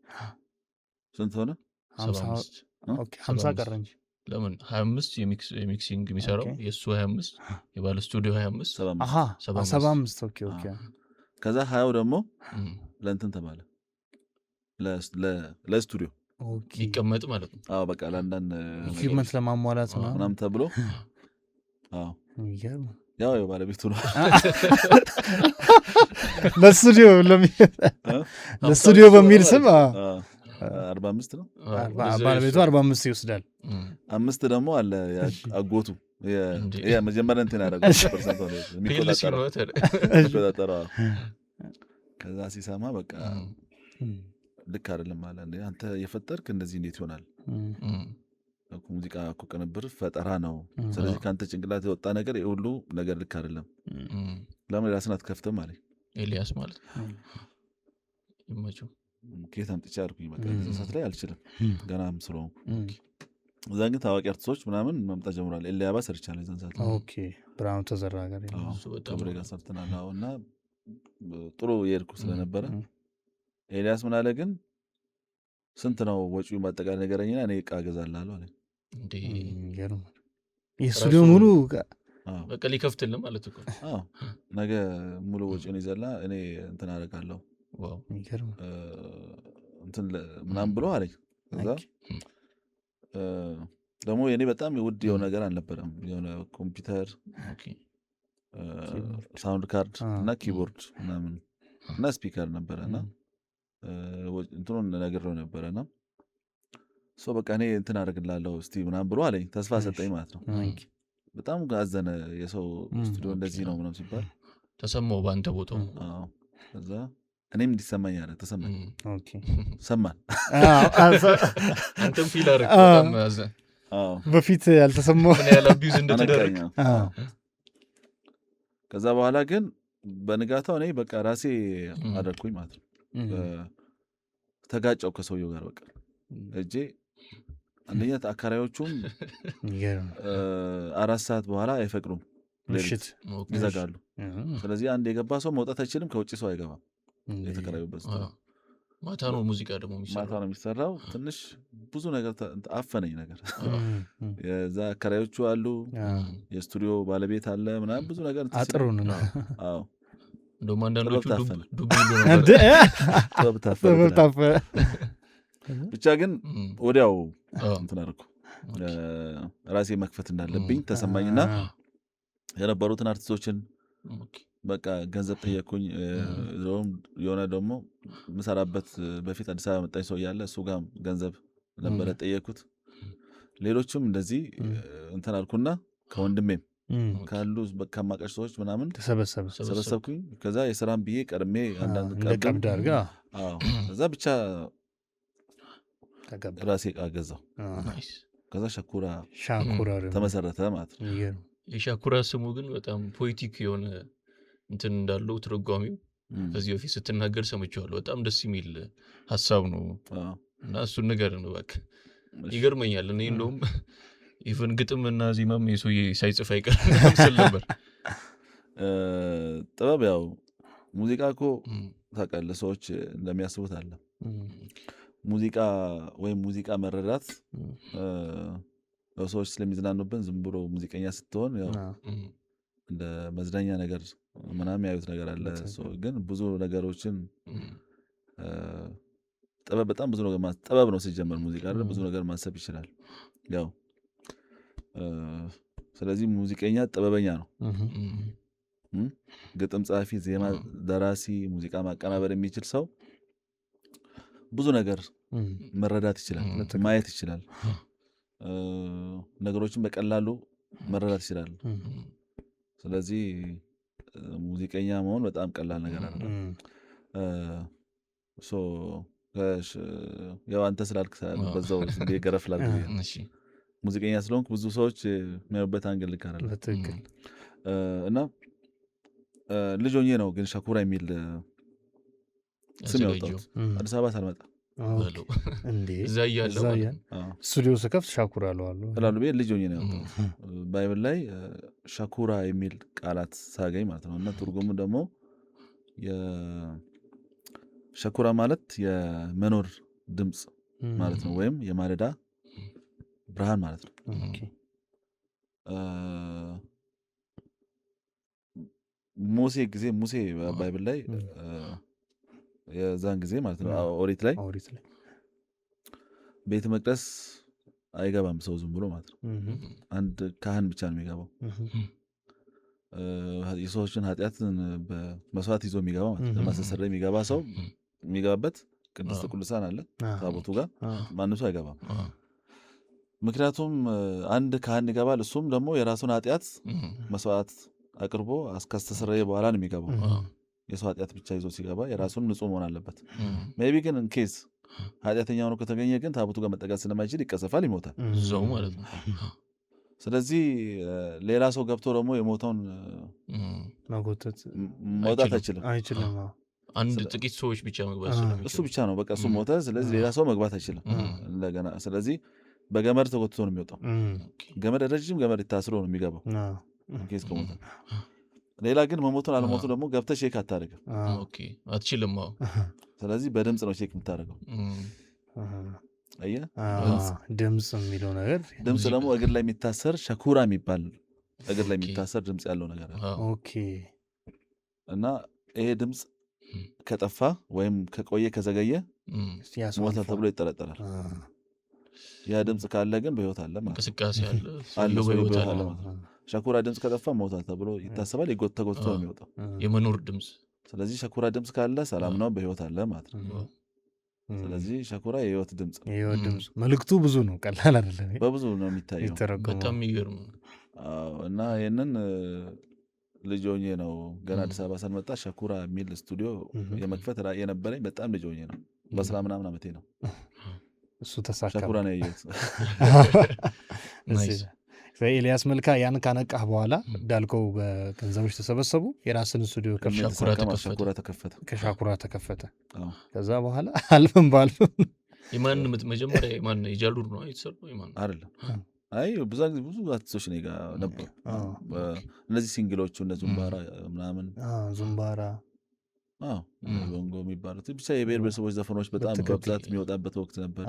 ስንት ሆነ 75 ኦኬ 50 ቀረ እንጂ ለምን 25 የሚክሲንግ የሚሰራው የሱ 25 የባለ ስቱዲዮ 25 አሃ 75 ኦኬ ኦኬ ከዛ 20 ደግሞ ለእንትን ተባለ ለስቱዲዮ ኦኬ ይቀመጥ ማለት ነው አዎ በቃ ለአንዳንድ ኢኩዊፕመንት ለማሟላት ምናምን ተብሎ አዎ ያው ባለቤቱ ነው ለስቱዲዮ በሚል ስም 45 ነው ባለቤቱ 45 ይወስዳል 5 ደግሞ አለ አጎቱ የመጀመሪያ እንትን ያደረገው ፐርሰንት ነው የሚቆጣጠረው ከዛ ሲሰማ በቃ ልክ አይደለም አለ አንተ የፈጠርክ እንደዚህ እንዴት ይሆናል ሙዚቃ እኮ ቅንብር ፈጠራ ነው ስለዚህ ካንተ ጭንቅላት የወጣ ነገር የሁሉ ነገር ልክ አይደለም ለምን ራስን አትከፍተም አለኝ ኤልያስ ማለት ይመቸው ከየት አምጥቼ አልኩኝ በቃ ሰዓት ላይ አልችልም ገናም ስለሆንኩ እዛ ግን ታዋቂ አርቲስቶች ምናምን መምጣት ጀምሯል ኤልያባ ሰርቻለሁ እዛን ሰዓት ኦኬ ብራውን ተዘራ ጋር ከብሬ ጋር ሰርተናል እና ጥሩ የሄድኩ ስለነበረ ኤልያስ ምን አለ ግን ስንት ነው ወጪው ማጠቃለያ ነገረኝና እኔ ዕቃ እገዛልሃለሁ አለኝ እንዴ የስቱዲዮ ሙሉ በቃ ሊከፍትልህ ማለት እኮ አዎ ነገ ሙሉ ወጪውን ይዘላ እኔ እንትን አደርጋለሁ ዋው ይገርም እንትን ምናምን ብሎ አለኝ ከዛ ደግሞ የኔ በጣም ውድ የሆነ ነገር አልነበረም የሆነ ኮምፒውተር ሳውንድ ካርድ እና ኪቦርድ ምናምን እና ስፒከር ነበረና እንትኑን ነግሬው ነበረና ሶ በቃ እኔ እንትን አደርግልሃለሁ እስቲ ምናምን ብሎ አለኝ ተስፋ ሰጠኝ ማለት ነው በጣም አዘነ የሰው ስቱዲዮ እንደዚህ ነው ምናምን ሲባል ተሰማው በአንተ ቦታው ከዛ እኔም እንዲሰማኝ ያለ ተሰማኝ ሰማን አንተም ፊል አደረግ በጣም አዘን በፊት ያልተሰማው ምን ያህል አቢዩዝ እንደተደረገ ከዛ በኋላ ግን በንጋታው እኔ በቃ ራሴ አደረኩኝ ማለት ነው ተጋጨው ከሰውየው ጋር በቃ እጄ አንደኛ አካራዮቹም 4 ሰዓት በኋላ አይፈቅዱም ምሽት ይዘጋሉ ስለዚህ አንድ የገባ ሰው መውጣት አይችልም ከውጭ ሰው አይገባም የተከራዩበት ማታ ነው ሙዚቃ ደግሞ የሚሰራው ትንሽ ብዙ ነገር አፈነኝ ነገር የዛ አካራዮቹ አሉ የስቱዲዮ ባለቤት አለ ምናምን ብዙ ነገር አጥሩን አዎ እንደውም አንዳንዶቹ ዱብ ይሉ ነበር ብቻ ግን ወዲያው እንትን አደረኩ ራሴ መክፈት እንዳለብኝ ተሰማኝና የነበሩትን አርቲስቶችን በቃ ገንዘብ ጠየቅኩኝ የሆነ ደግሞ ምሰራበት በፊት አዲስ አበባ መጣኝ ሰው ያለ እሱ ጋር ገንዘብ ነበረ ጠየቅኩት ሌሎችም እንደዚህ እንትን አልኩና ከወንድሜም ካሉ ከማቀሽ ሰዎች ምናምን ተሰበሰብኩኝ ከዛ የስራም ብዬ ቀድሜ አንዳንድ ቀብድ አድርጋ ከዛ ብቻ ራሴ ዕቃ ገዛው ከዛ ሻኩራ ተመሰረተ ማለት ነው የሻኩራ ስሙ ግን በጣም ፖኤቲክ የሆነ እንትን እንዳለው ትርጓሜው ከዚህ በፊት ስትናገር ሰምቼዋለሁ በጣም ደስ የሚል ሐሳብ ነው እና እሱን ነገር ነው በቃ ይገርመኛል እኔ እንደውም ኢቭን ግጥምና ዜማም የሰውዬ ሳይጽፍ አይቀርም ስል ነበር ጥበብ ያው ሙዚቃ እኮ ታውቃለህ ሰዎች እንደሚያስቡት አለ ሙዚቃ ወይም ሙዚቃ መረዳት ሰዎች ስለሚዝናኑብን ዝም ብሎ ሙዚቀኛ ስትሆን ያው እንደ መዝናኛ ነገር ምናምን ያዩት ነገር አለ ግን ብዙ ነገሮችን ጥበብ በጣም ብዙ ነገር ጥበብ ነው ሲጀመር ሙዚቃ አይደል ብዙ ነገር ማሰብ ይችላል ያው ስለዚህ ሙዚቀኛ ጥበበኛ ነው ግጥም ጻፊ ዜማ ደራሲ ሙዚቃ ማቀናበር የሚችል ሰው ብዙ ነገር መረዳት ይችላል ማየት ይችላል ነገሮችን በቀላሉ መረዳት ይችላል ስለዚህ ሙዚቀኛ መሆን በጣም ቀላል ነገር አይደለም ያው አንተ ስላልክ በዛው ገረፍ ላድርግ ሙዚቀኛ ስለሆንኩ ብዙ ሰዎች የሚያዩበት አንግል ልክ አይደለም በትክክል እና ልጅ ሆኜ ነው ግን ሻኩራ የሚል ስም ያወጣሁት አዲስ አበባ ሳልመጣ እንዴ እዛ እያለ ስቱዲዮ ስከፍት ሻኩራ አለዋለሁ እላሉ ቤት ልጅ ሆኜ ነው ያወጣሁት ባይብል ላይ ሻኩራ የሚል ቃላት ሳገኝ ማለት ነው እና ትርጉሙ ደግሞ ሻኩራ ማለት የመኖር ድምፅ ማለት ነው ወይም የማለዳ ብርሃን ማለት ነው ሙሴ ባይብል ላይ የዛን ጊዜ ማለት ነው ኦሪት ላይ ቤተ መቅደስ አይገባም ሰው ዝም ብሎ ማለት ነው አንድ ካህን ብቻ ነው የሚገባው የሰዎችን ኃጢአትን በመስዋዕት ይዞ የሚገባ ማለት ነው ለማስተሰረይ የሚገባ ሰው የሚገባበት ቅድስት ቅዱሳን አለ ታቦቱ ጋር ማንም ሰው አይገባም ምክንያቱም አንድ ካህን ይገባል እሱም ደግሞ የራሱን ኃጢአት መስዋዕት አቅርቦ አስከስተሰረየ በኋላ ነው የሚገባው የሰው ኃጢአት ብቻ ይዞ ሲገባ የራሱን ንጹህ መሆን አለበት ሜቢ ግን ኢንኬዝ ኃጢአተኛ ሆኖ ከተገኘ ግን ታቦቱ ጋር መጠጋት ስለማይችል ይቀሰፋል ይሞታል እዛው ማለት ነው ስለዚህ ሌላ ሰው ገብቶ ደግሞ የሞተውን መውጣት አይችልም አንድ ጥቂት ሰዎች ብቻ መግባት ስለሚችሉ እሱ ብቻ ነው በቃ እሱ ሞተ ስለዚህ ሌላ ሰው መግባት አይችልም እንደገና ስለዚህ በገመድ ተጎትቶ ነው የሚወጣው ገመድ ረጅም ገመድ ታስሮ ነው የሚገባው ኬስ ከሞተ ሌላ ግን መሞቱን አለሞቱ ደግሞ ገብተህ ቼክ አታደርግም አትችልም ስለዚህ በድምፅ ነው ቼክ የምታደርገው አየህ ድምፅ የሚለው ነገር ድምፅ ደግሞ እግር ላይ የሚታሰር ሻኩራ የሚባል እግር ላይ የሚታሰር ድምፅ ያለው ነገር ኦኬ እና ይሄ ድምፅ ከጠፋ ወይም ከቆየ ከዘገየ ሞተ ተብሎ ይጠረጠራል ያ ድምፅ ካለ ግን በህይወት አለ ማለት እንቅስቃሴ አለ በህይወት አለ ማለት ሻኩራ ድምፅ ከጠፋ ሞተ ተብሎ ይታሰባል ተጎትቶ ነው የሚወጣው የመኖር ድምፅ ስለዚህ ሻኩራ ድምፅ ካለ ሰላም ነው በህይወት አለ ማለት ነው ስለዚህ ሻኩራ የህይወት ድምፅ መልእክቱ ብዙ ነው ቀላል አይደለም በብዙ ነው የሚታየው በጣም የሚገርም እና ይሄንን ልጅ ሆኜ ነው ገና አዲስ አበባ ሳልመጣ ሻኩራ የሚል ስቱዲዮ የመክፈት ራዕይ የነበረኝ በጣም ልጅ ሆኜ ነው በ10 ምናምን ዓመቴ ነው እሱ ተሳካ ሻኩራ ነው ያየሁት ኤልያስ መልካ ያን ካነቃህ በኋላ እንዳልከው በገንዘቦች ተሰበሰቡ የራስን ስቱዲዮ ከሻኩራ ተከፈተ ከዛ በኋላ አልበም በአልበም የማን መጀመሪያ የማን የጃሉር ነው የተሰራው የማን አይደለም አይ ብዙ አርቲስቶች ነው ጋር ነበር እነዚህ ሲንግሎቹ እነ ዙምባራ ምናምን ዙምባራ ቦንጎ የሚባሉት ብቻ የብሔር ብሔረሰቦች ዘፈኖች በጣም በብዛት የሚወጣበት ወቅት ነበር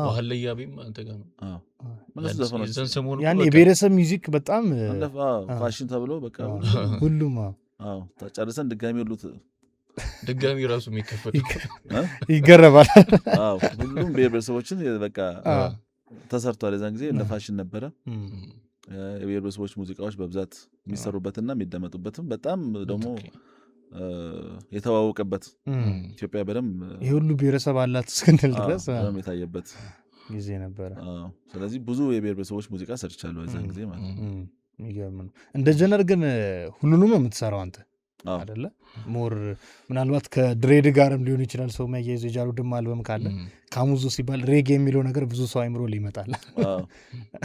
ባህል ላይ ያቢም አንተ ጋር ነው ያን የብሔረሰብ ሚውዚክ በጣም ፋሽን ተብሎ በቃ ሁሉም ጨርሰን ድጋሚ ራሱ የሚከፈት ይገረባል ሁሉም ብሔር ብሔረሰቦችን በቃ ተሰርቷል የዛን ጊዜ እንደ ፋሽን ነበረ የብሔር ብሔረሰቦች ሙዚቃዎች በብዛት የሚሰሩበትና የሚደመጡበትም በጣም ደግሞ የተዋወቀበት ኢትዮጵያ በደም የሁሉ ብሔረሰብ አላት እስክንል ድረስ የታየበት ጊዜ ነበረ ስለዚህ ብዙ የብሔር ብሔረሰቦች ሙዚቃ ሰርቻለሁ የዛን ጊዜ ማለት ነው የሚገርም ነው እንደ ጀነር ግን ሁሉንም ነው የምትሰራው አንተ አይደለ ሞር ምናልባት ከድሬድ ጋርም ሊሆን ይችላል ሰው የሚያያይዙ የጃሉድም አልበም ካለ ካሙዙ ሲባል ሬጌ የሚለው ነገር ብዙ ሰው አይምሮ ሊመጣል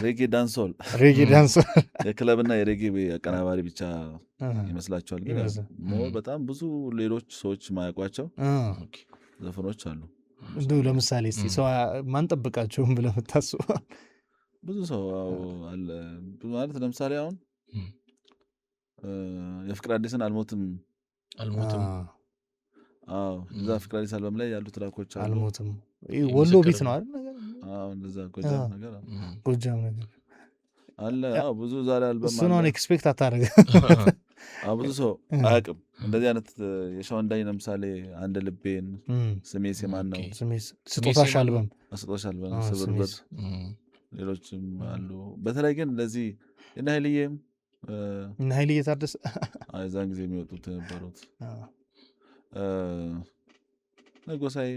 ሬጌ ዳንሶል የክለብና የሬጌ አቀናባሪ ብቻ ይመስላችኋል ግን በጣም ብዙ ሌሎች ሰዎች ማያውቋቸው ዘፈኖች አሉ እንደው ለምሳሌ እስቲ ሰው ማንጠብቃቸውም ብለህ የምታስበው ብዙ ሰው አለ ማለት ለምሳሌ አሁን የፍቅር አዲስን አልሞትም እዛ ፍቅር አዲስ አልበም ላይ ያሉ ትራኮች አሉ አልሞትም ወሎ ቤት ነው አይደል ነገር እንደዛ ጎጃም ነገር አለ ብዙ ዛሬ አልበም እሱ ነው ኤክስፔክት አታደርግ ብዙ ሰው አያውቅም እንደዚህ አይነት የሻወንዳኝ ለምሳሌ አንድ ልቤን ስሜስ የማን ነው ስጦታሽ አልበም ስብርብር ሌሎችም አሉ በተለይ ግን እንደዚህ እና ኃይልዬም እና ኃይልዬ ታደሰ እዛን ጊዜ የሚወጡት ነበሩት ነጎሳይ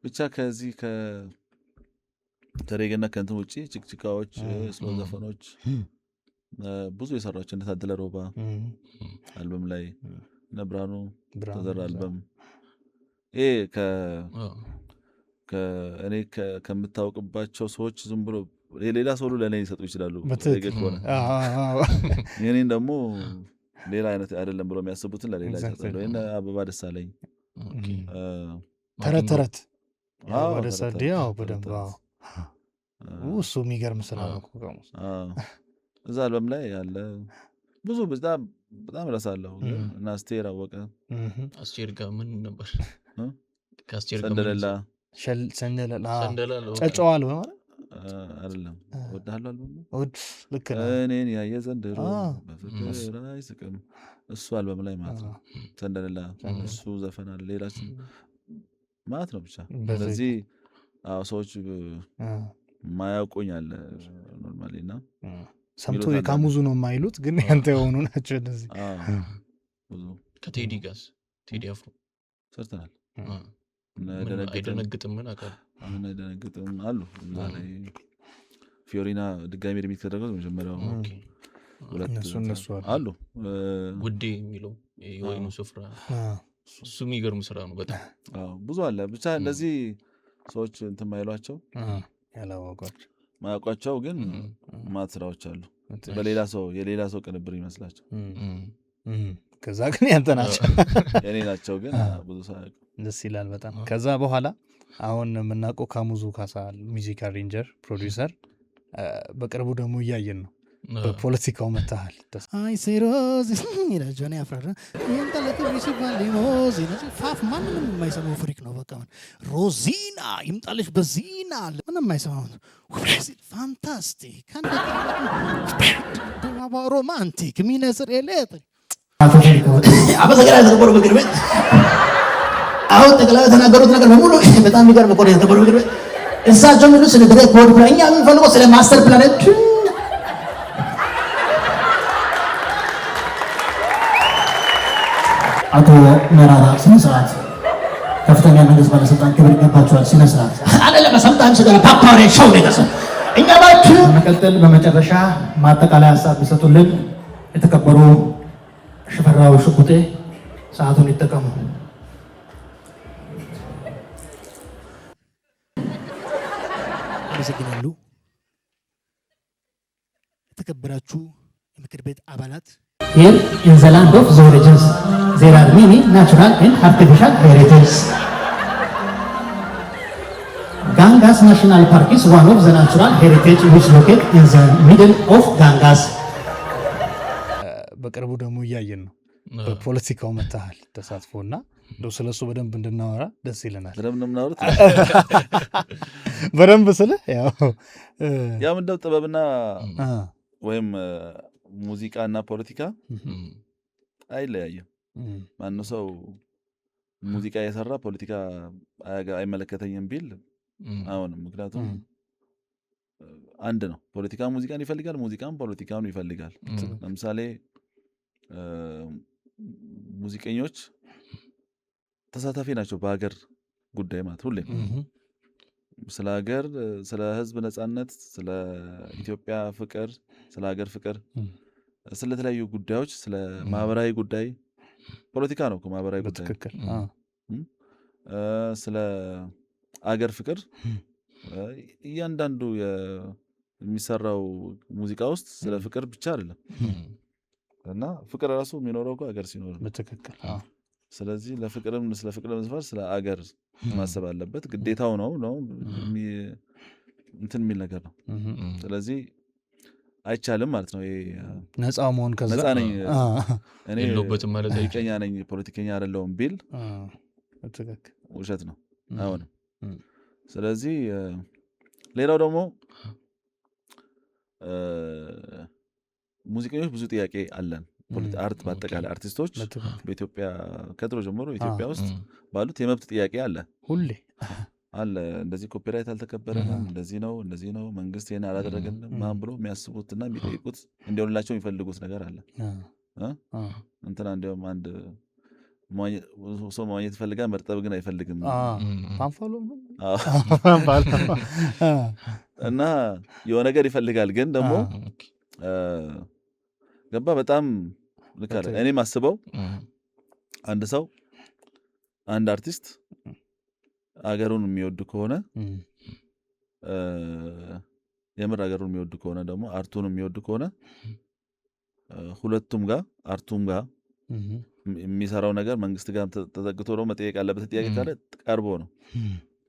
ብቻ ከዚህ ከሬጌና ከእንትን ውጭ ችክችካዎች ስሎ ዘፈኖች ብዙ የሰራቸው እንደታደለ ሮባ አልበም ላይ እነ ብርሃኑ ተዘራ አልበም ይሄ እኔ ከምታውቅባቸው ሰዎች ዝም ብሎ ሌላ ሰው ለእኔ ሊሰጡ ይችላሉ ከሆነ የኔን ደግሞ ሌላ አይነት አይደለም ብሎ የሚያስቡትን ለሌላ ይሰጣሉ። ይሄን አበባ ደሳለኝ ተረት ደሳለኝ በደንብ እሱ የሚገርም ስራ ነው። እዛ አልበም ላይ ያለ ብዙ በጣም ረሳለሁ። እና አስቴር አወቀ አስቴር ጋር ምን ነበር? ሰንደለላ ጨጨዋ አልበም አይደለም እወድሃለሁ አልበም ልክ እኔን ያየ ዘንድሮ በፍቅር አይስቅም እሱ አልበም ላይ ማለት ነው። ሰንደለላ እሱ ዘፈን አለ ሌላችን ማለት ነው። ብቻ ስለዚህ ሰዎች ማያውቁኝ አለ ኖርማሊ እና ሰምቶ የካሙዙ ነው የማይሉት ግን ያንተ የሆኑ ናቸው እንደዚህ። ከቴዲ ጋርስ ቴዲ አፍሮ ሰርተናል። አይደነግጥም ምን አቃል አይደነግጥም አሉ እዛ ላይ ፊዮሪና ድጋሚ ሪሚክስ ተደረገው መጀመሪያው እነሱ አሉ ውዴ የሚለው የወይኑ ስፍራ እሱ የሚገርም ስራ ነው በጣም ብዙ አለ። ብቻ እንደዚህ ሰዎች እንትን ማይሏቸው ያላወቋቸው ማያውቋቸው ግን ማት ስራዎች አሉ የሌላ ሰው ቅንብር ይመስላቸው ከዛ ግን ያንተ ናቸው የኔ ናቸው ግን ብዙ ሰው ደስ ይላል በጣም። ከዛ በኋላ አሁን የምናውቀው ካሙዙ ካሳ ሚውዚክ አሬንጀር ፕሮዲውሰር በቅርቡ ደግሞ እያየን ነው በፖለቲካው መታሃል። አይ ሴሮዝ ይላጆኔ አፍራራ ይንተለተ ቢሲባል ሊሞዚ ፋፍ ማንንም የማይሰማው ፍሪክ ነው። በቃ ሮዚና ይምጣልሽ በዚና ምንም የማይሰማው ፋንታስቲክ ሮማንቲክ ሚነስር ኤሌት አበሰገራ ተቆሮ በግር ቤት አሁን ጠቅላላ ተናገሩት ነገር በሙሉ በጣም የሚገርም ቆሮ ተቆሮ በግር ቤት እሳቸው ምንድነው ስለ ድሬ ኮድ ፕላን እኛ የምንፈልገው ስለ ማስተር ፕላኔት አቶ መራራ ስነ ስርዓት ከፍተኛ መንግስት ባለስልጣን ክብር ይገባቸዋል። ስነ ስርዓት አይደለም ሰምታን ስለላ ፓፓሬ ሾው ደረሰ። እኛ ባችሁ መቀጠል በመጨረሻ ማጠቃለያ ሀሳብ ቢሰጡልን የተከበሩ ሽፈራው ሽጉጤ ሰዓቱን ይጠቀሙ። አመሰግናሉ። የተከበራችሁ የምክር ቤት አባላት Here in the land of the origins, there are many natural and artificial heritages. Gangas National Park is one of the natural heritage which located in the middle of Gangas. በቅርቡ ደግሞ እያየን ነው በፖለቲካው መታሃል ተሳትፎና እንደው ስለሱ በደንብ እንድናወራ ደስ ይለናል። በደንብ ስለ ያው እንደው ጥበብና ወይም ሙዚቃና ፖለቲካ አይለያየም። ማንም ሰው ሙዚቃ የሰራ ፖለቲካ አይመለከተኝም ቢል አሁንም ምክንያቱም አንድ ነው። ፖለቲካ ሙዚቃን ይፈልጋል፣ ሙዚቃም ፖለቲካውን ይፈልጋል። ለምሳሌ ሙዚቀኞች ተሳታፊ ናቸው በሀገር ጉዳይ ማለት ሁሌም ስለ ሀገር፣ ስለ ህዝብ ነጻነት፣ ስለ ኢትዮጵያ ፍቅር፣ ስለ ሀገር ፍቅር፣ ስለተለያዩ ጉዳዮች፣ ስለ ማህበራዊ ጉዳይ ፖለቲካ ነው ማህበራዊ ጉዳይ ስለ አገር ፍቅር እያንዳንዱ የሚሰራው ሙዚቃ ውስጥ ስለ ፍቅር ብቻ አይደለም እና ፍቅር ራሱ የሚኖረው እኮ አገር ሲኖር በትክክል ስለዚህ ለፍቅርም ስለ ፍቅር መስፈር ስለ አገር ማሰብ አለበት፣ ግዴታው ነው እንትን የሚል ነገር ነው። ስለዚህ አይቻልም ማለት ነው። ነፃ መሆን ከዛ ነፃ ነኝ እኔ የለውበትም ማለት ፖለቲከኛ ነኝ ፖለቲከኛ አይደለሁም ቢል በትክክል ውሸት ነው፣ አይሆንም። ስለዚህ ሌላው ደግሞ ሙዚቀኞች ብዙ ጥያቄ አለን። አርት በአጠቃላይ አርቲስቶች በኢትዮጵያ ከድሮ ጀምሮ ኢትዮጵያ ውስጥ ባሉት የመብት ጥያቄ አለ ሁሌ አለ። እንደዚህ ኮፒራይት አልተከበረም፣ እንደዚህ ነው መንግስት ይሄን አላደረገንም ማን ብሎ የሚያስቡትና የሚጠይቁት እንዲሆንላቸው የሚፈልጉት ነገር አለ። እንትና እንዲያውም አንድ ሰው መዋኘት ይፈልጋል፣ መርጠብ ግን አይፈልግም እና የሆነ ነገር ይፈልጋል ግን ደግሞ ገባ በጣም ልክ አለ። እኔ ማስበው አንድ ሰው አንድ አርቲስት አገሩን የሚወድ ከሆነ የምር አገሩን የሚወድ ከሆነ ደግሞ አርቱን የሚወድ ከሆነ ሁለቱም ጋር አርቱም ጋር የሚሰራው ነገር መንግስት ጋር ተጠግቶ ነው መጠየቅ ያለበት ጥያቄ ካለ ቀርቦ ነው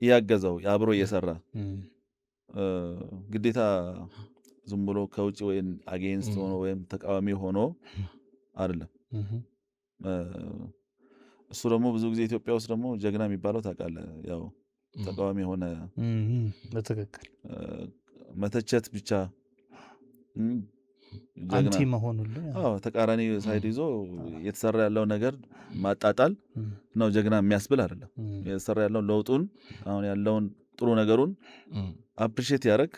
ያገዘው አብሮ እየሰራ ግዴታ ዝም ብሎ ከውጭ ወይም አጌንስት ሆኖ ወይም ተቃዋሚ ሆኖ አይደለም። እሱ ደግሞ ብዙ ጊዜ ኢትዮጵያ ውስጥ ደግሞ ጀግና የሚባለው ታውቃለህ፣ ያው ተቃዋሚ ሆነ በትክክል መተቸት ብቻ አንቲ መሆኑ ተቃራኒ ሳይድ ይዞ የተሰራ ያለው ነገር ማጣጣል ነው ጀግና የሚያስብል አይደለም። የተሰራ ያለው ለውጡን አሁን ያለውን ጥሩ ነገሩን አፕሪሼት ያደርግ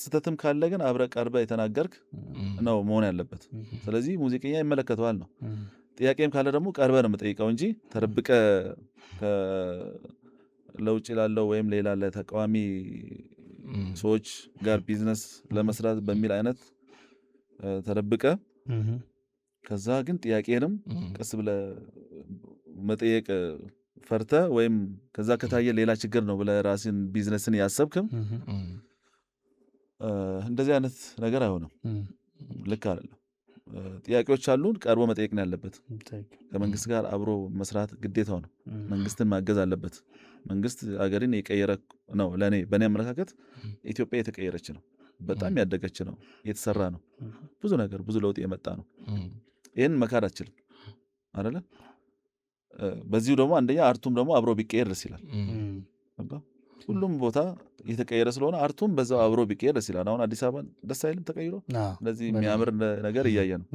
ስተትም ካለ ግን አብረ ቀርበ የተናገርክ ነው መሆን ያለበት። ስለዚህ ሙዚቀኛ ይመለከተዋል ነው። ጥያቄም ካለ ደግሞ ቀርበ ነው የምጠይቀው እንጂ ተረብቀ ለውጭ ላለው ወይም ሌላ ለተቃዋሚ ሰዎች ጋር ቢዝነስ ለመስራት በሚል አይነት ተረብቀ ከዛ ግን ጥያቄንም ቀስ ብለ መጠየቅ ፈርተ ወይም ከዛ ከታየ ሌላ ችግር ነው ብለ ራስን ቢዝነስን ያሰብክም እንደዚህ አይነት ነገር አይሆንም። ልክ አይደለም። ጥያቄዎች አሉን፣ ቀርቦ መጠየቅ ነው ያለበት። ከመንግስት ጋር አብሮ መስራት ግዴታው ነው። መንግስትን ማገዝ አለበት። መንግስት አገርን የቀየረ ነው። ለኔ በእኔ አመለካከት ኢትዮጵያ የተቀየረች ነው። በጣም ያደገች ነው። የተሰራ ነው። ብዙ ነገር ብዙ ለውጥ የመጣ ነው። ይሄን መካድ አትችልም አይደለ? በዚሁ ደግሞ አንደኛ አርቱም ደግሞ አብሮ ቢቀየር ደስ ይላል። ሁሉም ቦታ የተቀየረ ስለሆነ አርቱም በዛው አብሮ ቢቀየር ደስ ይላል። አሁን አዲስ አበባ ደስ አይልም ተቀይሮ? ስለዚህ የሚያምር ነገር እያየ ነው።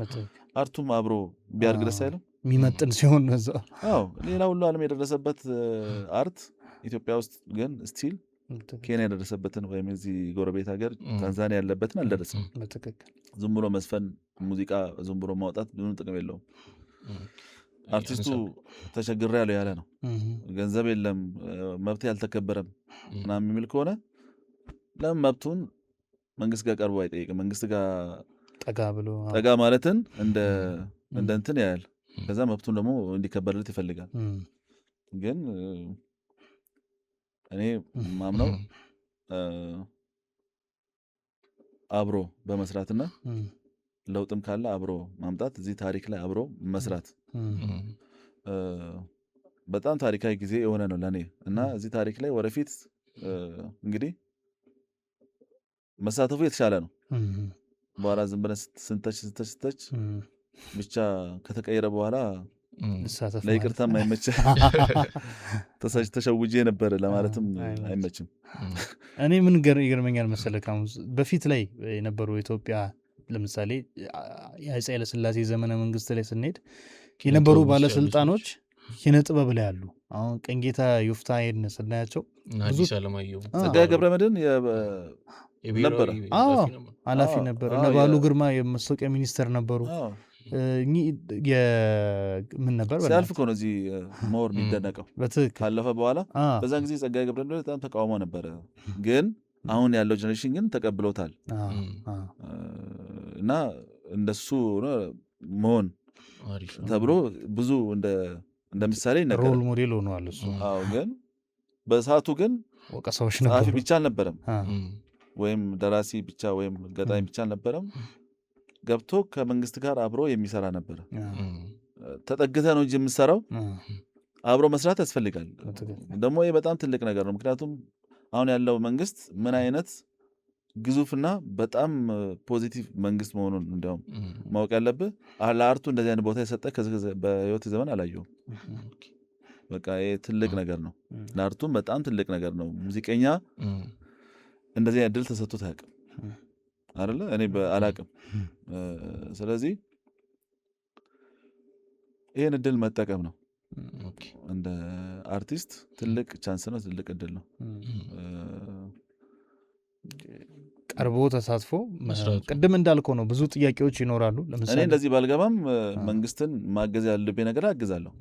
አርቱም አብሮ ቢያርግ ደስ አይልም? የሚመጥን ሲሆን እዛው ሌላ ሁሉ ዓለም የደረሰበት አርት ኢትዮጵያ ውስጥ ግን ስቲል ኬንያ የደረሰበትን ወይም እዚህ ጎረቤት ሀገር ታንዛኒያ ያለበትን አልደረሰም። ዝም ብሎ መስፈን ሙዚቃ ዝም ብሎ ማውጣት ምንም ጥቅም የለውም። አርቲስቱ ተቸግሬ ያለው ያለ ነው፣ ገንዘብ የለም፣ መብት ያልተከበረም ምናምን የሚል ከሆነ ለምን መብቱን መንግስት ጋር ቀርቦ አይጠይቅም? መንግስት ጋር ጠጋ ማለትን እንደ እንትን ያያል። ከዛ መብቱን ደግሞ እንዲከበርለት ይፈልጋል። ግን እኔ ማምነው አብሮ በመስራትና ለውጥም ካለ አብሮ ማምጣት፣ እዚህ ታሪክ ላይ አብሮ መስራት በጣም ታሪካዊ ጊዜ የሆነ ነው ለኔ እና እዚህ ታሪክ ላይ ወደፊት እንግዲህ መሳተፉ የተሻለ ነው። በኋላ ዝም ብለን ስተች ብቻ ከተቀየረ በኋላ ለይቅርታ አይመች ተሸውጄ ነበር ለማለትም አይመችም። እኔ ምን ይገርመኛል መሰለህ፣ በፊት ላይ የነበሩ ኢትዮጵያ ለምሳሌ የአፄ ኃይለሥላሴ ዘመነ መንግስት ላይ ስንሄድ የነበሩ ባለስልጣኖች ኪነ ጥበብ ላይ ያሉ አሁን ቀኝጌታ ዮፍታሔን ስናያቸው ጸጋዬ ገብረመድህን ነበር ኃላፊ ነበር። እነ ባሉ ግርማ የማስታወቂያ ሚኒስተር ነበሩ። ምን ነበር ሲያልፍ እኮ ነው እዚህ ሞር የሚደነቀው ካለፈ በኋላ። በዛን ጊዜ ጸጋዬ ገብረመድህን በጣም ተቃውሞ ነበረ፣ ግን አሁን ያለው ጀኔሬሽን ግን ተቀብሎታል እና እንደሱ መሆን ተብሎ ብዙ እንደ ምሳሌ ነገር ሮል ሞዴል ሆኗል እሱ። ግን በሰዓቱ ግን ወቀሳዎች ጸሐፊ ብቻ አልነበረም ወይም ደራሲ ብቻ ወይም ገጣሚ ብቻ አልነበረም። ገብቶ ከመንግስት ጋር አብሮ የሚሰራ ነበር። ተጠግተ ነው እንጂ የምሰራው አብሮ መስራት ያስፈልጋል። ደግሞ ይሄ በጣም ትልቅ ነገር ነው። ምክንያቱም አሁን ያለው መንግስት ምን አይነት ግዙፍና በጣም ፖዚቲቭ መንግስት መሆኑን እንዲያውም ማወቅ ያለብህ። ለአርቱ እንደዚህ አይነት ቦታ የሰጠ በህይወት ዘመን አላየሁም። በቃ ይሄ ትልቅ ነገር ነው። ለአርቱም በጣም ትልቅ ነገር ነው። ሙዚቀኛ እንደዚህ አይነት እድል ተሰጥቶት አያውቅም አይደለ? እኔ አላውቅም። ስለዚህ ይሄን እድል መጠቀም ነው። እንደ አርቲስት ትልቅ ቻንስ ነው፣ ትልቅ እድል ነው። ቀርቦ ተሳትፎ ቅድም እንዳልከው ነው። ብዙ ጥያቄዎች ይኖራሉ። ለምሳሌ እኔ እንደዚህ ባልገባም መንግስትን ማገዝ ያለብኝ ነገር አግዛለሁ።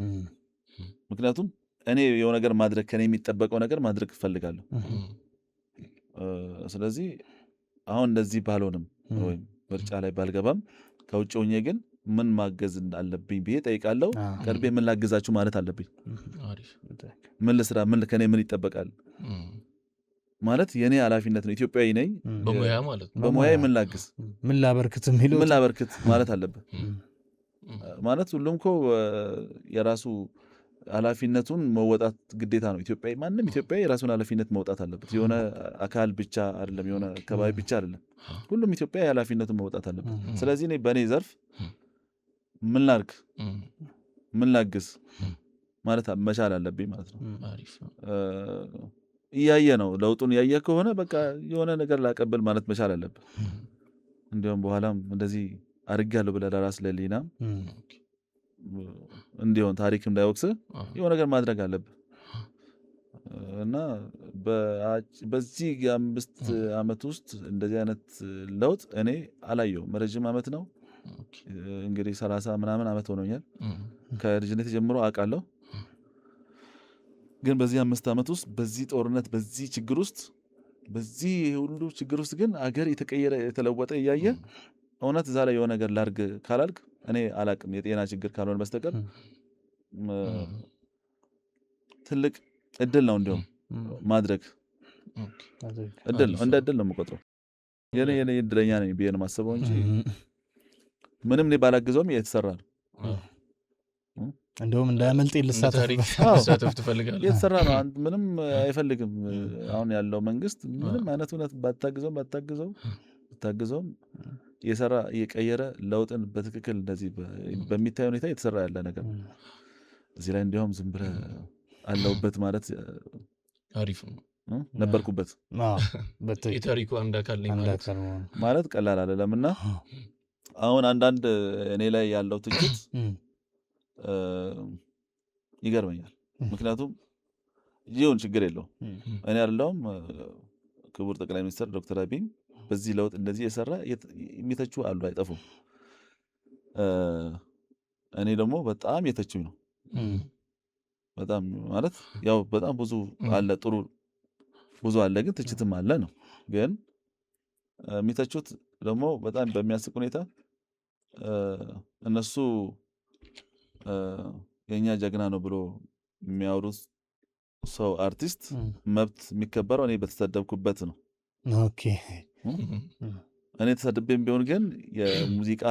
ምክንያቱም እኔ የሆነ ነገር ማድረግ ከኔ የሚጠበቀው ነገር ማድረግ እፈልጋለሁ። ስለዚህ አሁን እንደዚህ ባልሆንም ወይም ምርጫ ላይ ባልገባም ከውጭ ሆኜ ግን ምን ማገዝ እንዳለብኝ ብዬ ጠይቃለሁ። ቀርቤ ምን ላግዛችሁ ማለት አለብኝ። ምን ልስራ፣ ምን ከኔ ምን ይጠበቃል ማለት የኔ ኃላፊነት ነው። ኢትዮጵያዊ ነኝ በሙያ ማለት ነው። በሙያ ምን ላግዝ፣ ምን ላበርክት የሚለው ምን ላበርክት ማለት አለበት። ማለት ሁሉም እኮ የራሱ ኃላፊነቱን መወጣት ግዴታ ነው። ኢትዮጵያዊ ማንም ኢትዮጵያዊ የራሱን ኃላፊነት መውጣት አለበት። የሆነ አካል ብቻ አይደለም፣ የሆነ አካባቢ ብቻ አይደለም። ሁሉም ኢትዮጵያዊ ኃላፊነቱን መውጣት አለበት። ስለዚህ እኔ በእኔ ዘርፍ ምን ላድርግ፣ ምን ላግዝ ማለት መቻል አለብኝ ማለት ነው። እያየ ነው ለውጡን እያየ ከሆነ በቃ የሆነ ነገር ላቀብል ማለት መቻል አለብን። እንዲሁም በኋላም እንደዚህ አድርጌያለሁ ብለህ ለራስ ለሊና እንዲሆን ታሪክ እንዳይወቅስ የሆነ ነገር ማድረግ አለብህ እና በዚህ 5 ዓመት ውስጥ እንደዚህ አይነት ለውጥ እኔ አላየሁም። ረጅም ዓመት ነው እንግዲህ 30 ምናምን ዓመት ሆኖኛል። ከልጅነት ጀምሮ አውቃለሁ። ግን በዚህ 5 ዓመት ውስጥ በዚህ ጦርነት፣ በዚህ ችግር ውስጥ፣ በዚህ ሁሉ ችግር ውስጥ ግን አገር የተቀየረ የተለወጠ እያየ እውነት እዛ ላይ የሆነ ነገር ላድርግ ካላልክ እኔ አላቅም። የጤና ችግር ካልሆነ በስተቀር ትልቅ እድል ነው። እንዲሁም ማድረግ እድል ነው፣ እንደ እድል ነው የምቆጥረው። የኔ እድለኛ ነኝ ብዬ ነው የማስበው እንጂ ምንም እኔ ባላግዘውም የተሰራ ነው። እንደውም እንዳያመልጥ ልሳተፍ ትፈልጋለህ? የተሰራ ነው። ምንም አይፈልግም። አሁን ያለው መንግስት ምንም አይነት እውነት ባታግዘውም የሰራ እየቀየረ ለውጥን በትክክል እንደዚህ በሚታይ ሁኔታ የተሰራ ያለ ነገር ነው። እዚህ ላይ እንዲያውም ዝም ብለህ አለሁበት ማለት አሪፍ ነው። ነበርኩበት የታሪኩ አንድ አካል ነኝ ማለት ቀላል አይደለም። እና አሁን አንዳንድ እኔ ላይ ያለው ትችት ይገርመኛል። ምክንያቱም ይሁን ችግር የለውም እኔ አይደለሁም ክቡር ጠቅላይ ሚኒስትር ዶክተር አብይ በዚህ ለውጥ እንደዚህ የሰራ የሚተቹ አሉ፣ አይጠፉም። እኔ ደግሞ በጣም የተቹኝ ነው። በጣም ማለት ያው በጣም ብዙ አለ፣ ጥሩ ብዙ አለ፣ ግን ትችትም አለ ነው። ግን የሚተቹት ደግሞ በጣም በሚያስቅ ሁኔታ እነሱ የኛ ጀግና ነው ብሎ የሚያወሩት ሰው አርቲስት መብት የሚከበረው እኔ በተሰደብኩበት ነው። ኦኬ እኔ ተሰድቤም ቢሆን ግን የሙዚቃ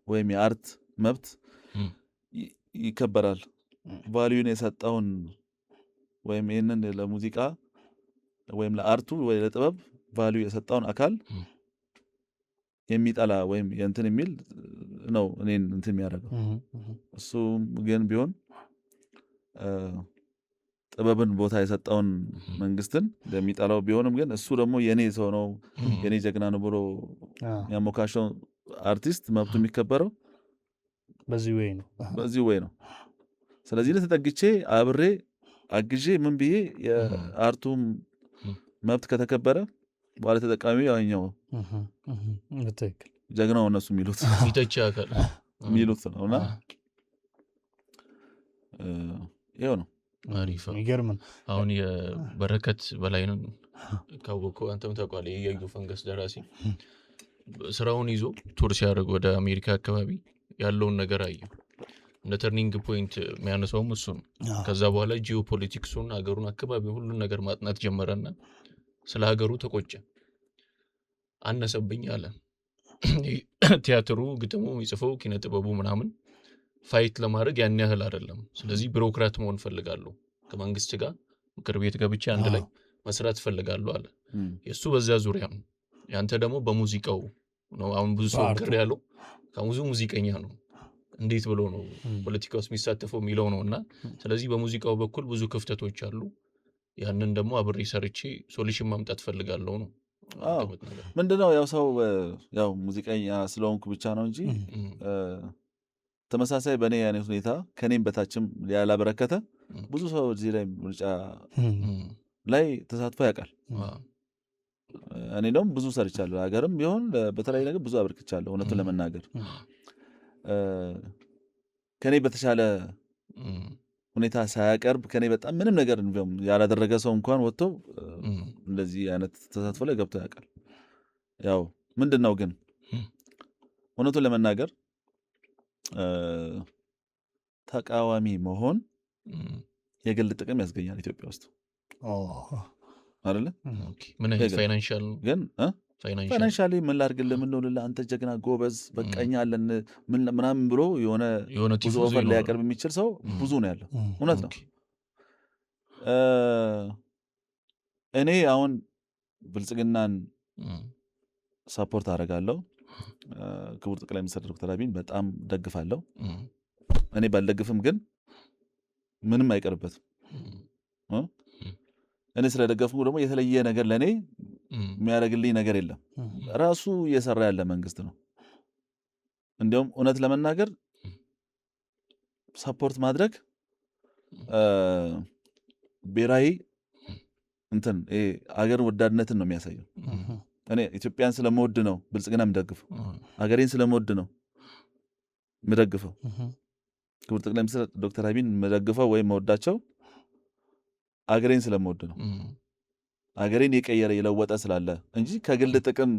ወይም የአርት መብት ይከበራል። ቫልዩን የሰጠውን ወይም ይህንን ለሙዚቃ ወይም ለአርቱ ወይ ለጥበብ ቫልዩ የሰጠውን አካል የሚጠላ ወይም የእንትን የሚል ነው እኔን እንትን የሚያደርገው። እሱ ግን ቢሆን ጥበብን ቦታ የሰጠውን መንግስትን እንደሚጠላው ቢሆንም ግን እሱ ደግሞ የኔ ሰው ነው የኔ ጀግና ነው ብሎ የሚያሞካሸው አርቲስት መብቱ የሚከበረው በዚህ ወይ ነው። ስለዚህ ለተጠግቼ አብሬ አግዤ ምን ብዬ የአርቱም መብት ከተከበረ በኋላ ተጠቃሚ ያኛው ጀግናው እነሱ የሚሉት የሚሉት ነውና ይኸው ነው። ይገርም። አሁን የበረከት በላይነን ካወቀው አንተም ታውቃለህ። የያዩ ፈንገስ ደራሲ ስራውን ይዞ ቱር ሲያደርግ ወደ አሜሪካ አካባቢ ያለውን ነገር አየው። እንደ ተርኒንግ ፖይንት የሚያነሳውም እሱ ነው። ከዛ በኋላ ጂኦፖለቲክሱን፣ ሀገሩን፣ አካባቢ ሁሉን ነገር ማጥናት ጀመረና ስለ ሀገሩ ተቆጨ። አነሰብኝ አለ። ቲያትሩ፣ ግጥሙ፣ የሚጽፈው ኪነ ጥበቡ ምናምን ፋይት ለማድረግ ያን ያህል አይደለም። ስለዚህ ቢሮክራት መሆን ፈልጋለሁ፣ ከመንግስት ጋር ምክር ቤት ገብቼ አንድ ላይ መስራት ፈልጋለሁ አለ። የእሱ በዚያ ዙሪያ ነው። ያንተ ደግሞ በሙዚቃው ነው። አሁን ብዙ ሰው ግር ያለው ከሙዙ ሙዚቀኛ ነው እንዴት ብሎ ነው ፖለቲካ ውስጥ የሚሳተፈው የሚለው ነው። እና ስለዚህ በሙዚቃው በኩል ብዙ ክፍተቶች አሉ። ያንን ደግሞ አብሬ ሰርቼ ሶሉሽን ማምጣት ፈልጋለሁ ነው። ምንድነው ያው ሰው ያው ሙዚቀኛ ስለሆንኩ ብቻ ነው እንጂ ተመሳሳይ በእኔ አይነት ሁኔታ ከኔም በታችም ያላበረከተ ብዙ ሰው እዚህ ላይ ምርጫ ላይ ተሳትፎ ያውቃል። እኔ ደግሞ ብዙ ሰርቻለሁ። ሀገርም ቢሆን በተለያየ ነገር ብዙ አበርክቻለሁ። እውነቱን ለመናገር ከኔ በተሻለ ሁኔታ ሳያቀርብ ከኔ በጣም ምንም ነገር ያላደረገ ሰው እንኳን ወጥቶ እንደዚህ አይነት ተሳትፎ ላይ ገብቶ ያውቃል። ያው ምንድነው ግን እውነቱን ለመናገር ተቃዋሚ መሆን የግል ጥቅም ያስገኛል ኢትዮጵያ ውስጥ አይደለ? ምን አይነት ፋይናንሻል ግን ፋይናንሻሊ ምን ላድርግልህ፣ ምን ልሆንልህ፣ አንተ ጀግና ጎበዝ፣ በቃኛ አለን ምናምን ብሎ የሆነ ብዙ ኦፈር ሊያቀርብ የሚችል ሰው ብዙ ነው ያለው። እውነት ነው። እኔ አሁን ብልጽግናን ሳፖርት አደርጋለሁ። ክቡር ጠቅላይ ሚኒስትር ዶክተር አብይን በጣም ደግፋለሁ። እኔ ባልደግፍም ግን ምንም አይቀርበትም። እኔ ስለደገፍኩ ደግሞ የተለየ ነገር ለእኔ የሚያደርግልኝ ነገር የለም። ራሱ እየሰራ ያለ መንግስት ነው። እንዲያውም እውነት ለመናገር ሰፖርት ማድረግ ብሔራዊ እንትን አገር ወዳድነትን ነው የሚያሳየው። እኔ ኢትዮጵያን ስለምወድ ነው ብልጽግና የምደግፈው። አገሬን ስለምወድ ነው የምደግፈው። ክቡር ጠቅላይ ሚኒስትር ዶክተር አብይን የምደግፈው ወይም መወዳቸው አገሬን ስለምወድ ነው። አገሬን የቀየረ የለወጠ ስላለ እንጂ ከግል ጥቅም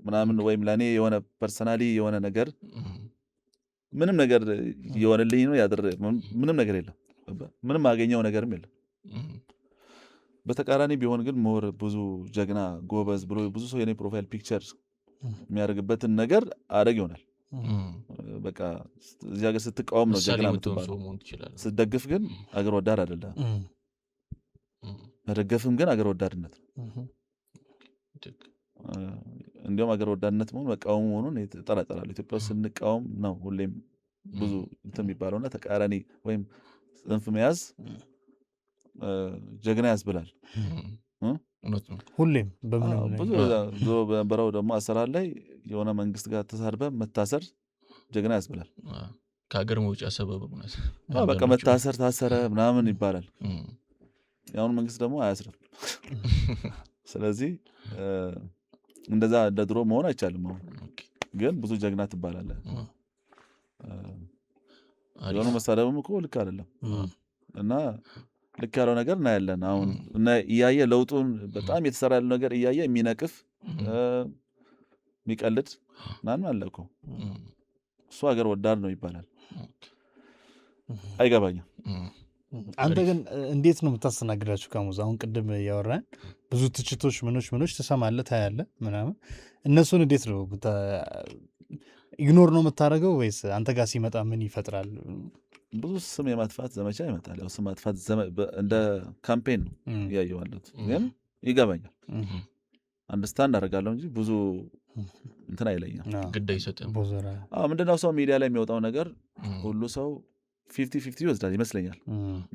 ምናምን ወይም ለእኔ የሆነ ፐርሰናሊ የሆነ ነገር ምንም ነገር የሆነልኝ ነው ምንም ነገር የለም። ምንም አገኘው ነገርም የለም። በተቃራኒ ቢሆን ግን ሞር ብዙ ጀግና ጎበዝ ብሎ ብዙ ሰው የኔ ፕሮፋይል ፒክቸር የሚያደርግበትን ነገር አደረግ ይሆናል። በቃ እዚህ ሀገር ስትቃወም ነው ጀግና የምትባለው። ስትደግፍ ግን አገር ወዳድ አይደለም። መደገፍም ግን አገር ወዳድነት ነው። እንዲያውም አገር ወዳድነት መሆን መቃወሙ መሆኑን እጠራጠራለሁ። ኢትዮጵያ ውስጥ ስንቃወም ነው ሁሌም ብዙ እንትን የሚባለውና ተቃራኒ ወይም ጽንፍ መያዝ ጀግና ያስብላል። ሁሌም ብዙ በነበረው ደግሞ አሰራር ላይ የሆነ መንግስት ጋር ተሳርበ መታሰር ጀግና ያስብላል። ከሀገር መውጫ ሰበብ በቃ መታሰር ታሰረ ምናምን ይባላል። የአሁኑ መንግስት ደግሞ አያስርም። ስለዚህ እንደዛ እንደ ድሮ መሆን አይቻልም። አሁን ግን ብዙ ጀግና ትባላለህ። የሆኑ መሳደብም እኮ ልክ አይደለም እና ልክ ያለው ነገር እናያለን። አሁን እያየ ለውጡን በጣም የተሰራ ያለው ነገር እያየ የሚነቅፍ የሚቀልድ ምናምን አለ እኮ። እሱ ሀገር ወዳድ ነው ይባላል። አይገባኝም። አንተ ግን እንዴት ነው የምታስተናግዳችሁ? ካሙዝ አሁን ቅድም እያወራን ብዙ ትችቶች ምኖች ትሰማለህ፣ ታያለህ ምናምን። እነሱን እንዴት ነው ኢግኖር ነው የምታደርገው ወይስ አንተ ጋር ሲመጣ ምን ይፈጥራል? ብዙ ስም የማጥፋት ዘመቻ ይመጣል። ያው ስም ማጥፋት እንደ ካምፔን ነው እያየዋለት፣ ግን ይገባኛል፣ አንደርስታንድ አደርጋለሁ እንጂ ብዙ እንትን አይለኛል፣ ግድ አይሰጥም። ምንድነው ሰው ሚዲያ ላይ የሚወጣው ነገር ሁሉ ሰው 50-50 ይወስዳል ይመስለኛል።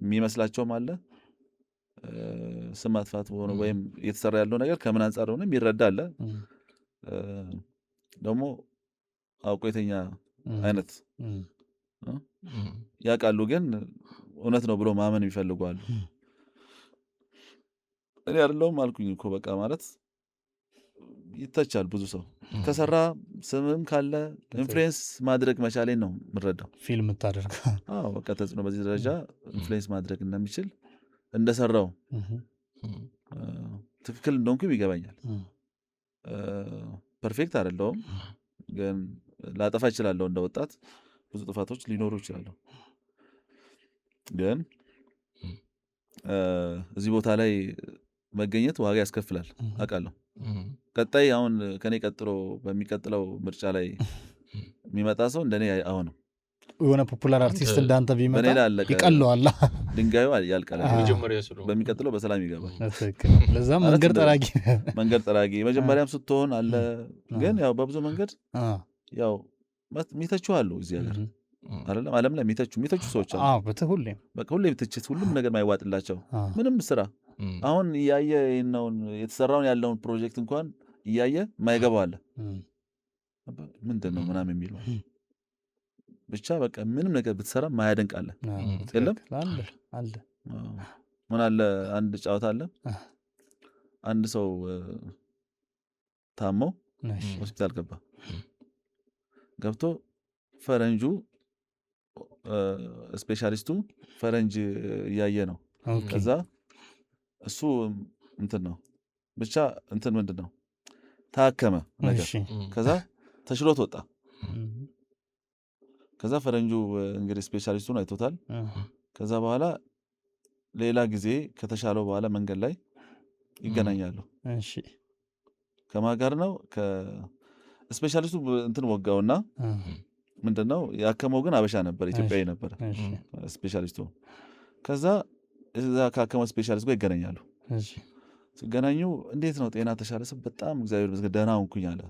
የሚመስላቸውም አለ ስም ማጥፋት ሆነ ወይም እየተሰራ ያለው ነገር ከምን አንጻር ሆነ የሚረዳ አለ። ደግሞ አውቆ የተኛ አይነት ያውቃሉ፣ ግን እውነት ነው ብሎ ማመን ይፈልጓሉ። እኔ አይደለሁም አልኩኝ እኮ በቃ ማለት ይተቻል። ብዙ ሰው ከሰራ ስምም ካለ ኢንፍሉዌንስ ማድረግ መቻሌን ነው የምረዳው። ፊልም ታደርግ በቃ ተጽዕኖ በዚህ ደረጃ ኢንፍሉዌንስ ማድረግ እንደሚችል እንደሰራው ትክክል እንደሆንኩም ይገባኛል። ፐርፌክት አይደለሁም፣ ግን ላጠፋ እችላለሁ። እንደ ወጣት ብዙ ጥፋቶች ሊኖሩ ይችላሉ። ግን እዚህ ቦታ ላይ መገኘት ዋጋ ያስከፍላል አውቃለሁ። ቀጣይ አሁን ከኔ ቀጥሎ በሚቀጥለው ምርጫ ላይ የሚመጣ ሰው እንደኔ አሁንም የሆነ ፖፑላር አርቲስት እንዳንተ ቢመጣ ይቀለዋል። ድንጋዩ ያልቃል። በሚቀጥለው በሰላም ይገባል። ለዛም መንገድ ጠራጊ መጀመሪያም ስትሆን አለ። ግን ያው በብዙ መንገድ ያው የሚተቹ አሉ እዚህ ሀገር አይደለም ዓለም ላይ የሚተቹ ሰዎች አሉ። በቃ ሁሌም ትችት፣ ሁሉም ነገር ማይዋጥላቸው ምንም ስራ አሁን እያየ የተሰራውን ያለውን ፕሮጀክት እንኳን እያየ ማይገባው አለ። ምንድን ነው ምናምን የሚለው ብቻ በቃ ምንም ነገር ብትሰራ ማያደንቅ አለ። የለም ምን አለ አንድ ጨዋታ አለ። አንድ ሰው ታሞ ሆስፒታል ገብቶ ፈረንጁ ስፔሻሊስቱ ፈረንጅ እያየ ነው። ከዛ እሱ እንትን ነው ብቻ እንትን ምንድን ነው ታከመ ነገር። ከዛ ተሽሎት ወጣ። ከዛ ፈረንጁ እንግዲህ ስፔሻሊስቱን አይቶታል። ከዛ በኋላ ሌላ ጊዜ ከተሻለው በኋላ መንገድ ላይ ይገናኛሉ። እሺ ከማን ጋር ነው? ከስፔሻሊስቱ እንትን ወጋውና ምንድነው ያከመው ግን አበሻ ነበር፣ ኢትዮጵያዊ ነበር ስፔሻሊስቱ። ከዛ እዛ ካከመው ስፔሻሊስት ጋር ይገናኛሉ። ሲገናኙ እንዴት ነው ጤና ተሻለ? በጣም እግዚአብሔር ይመስገን ደህና ሆንኩኝ አለ።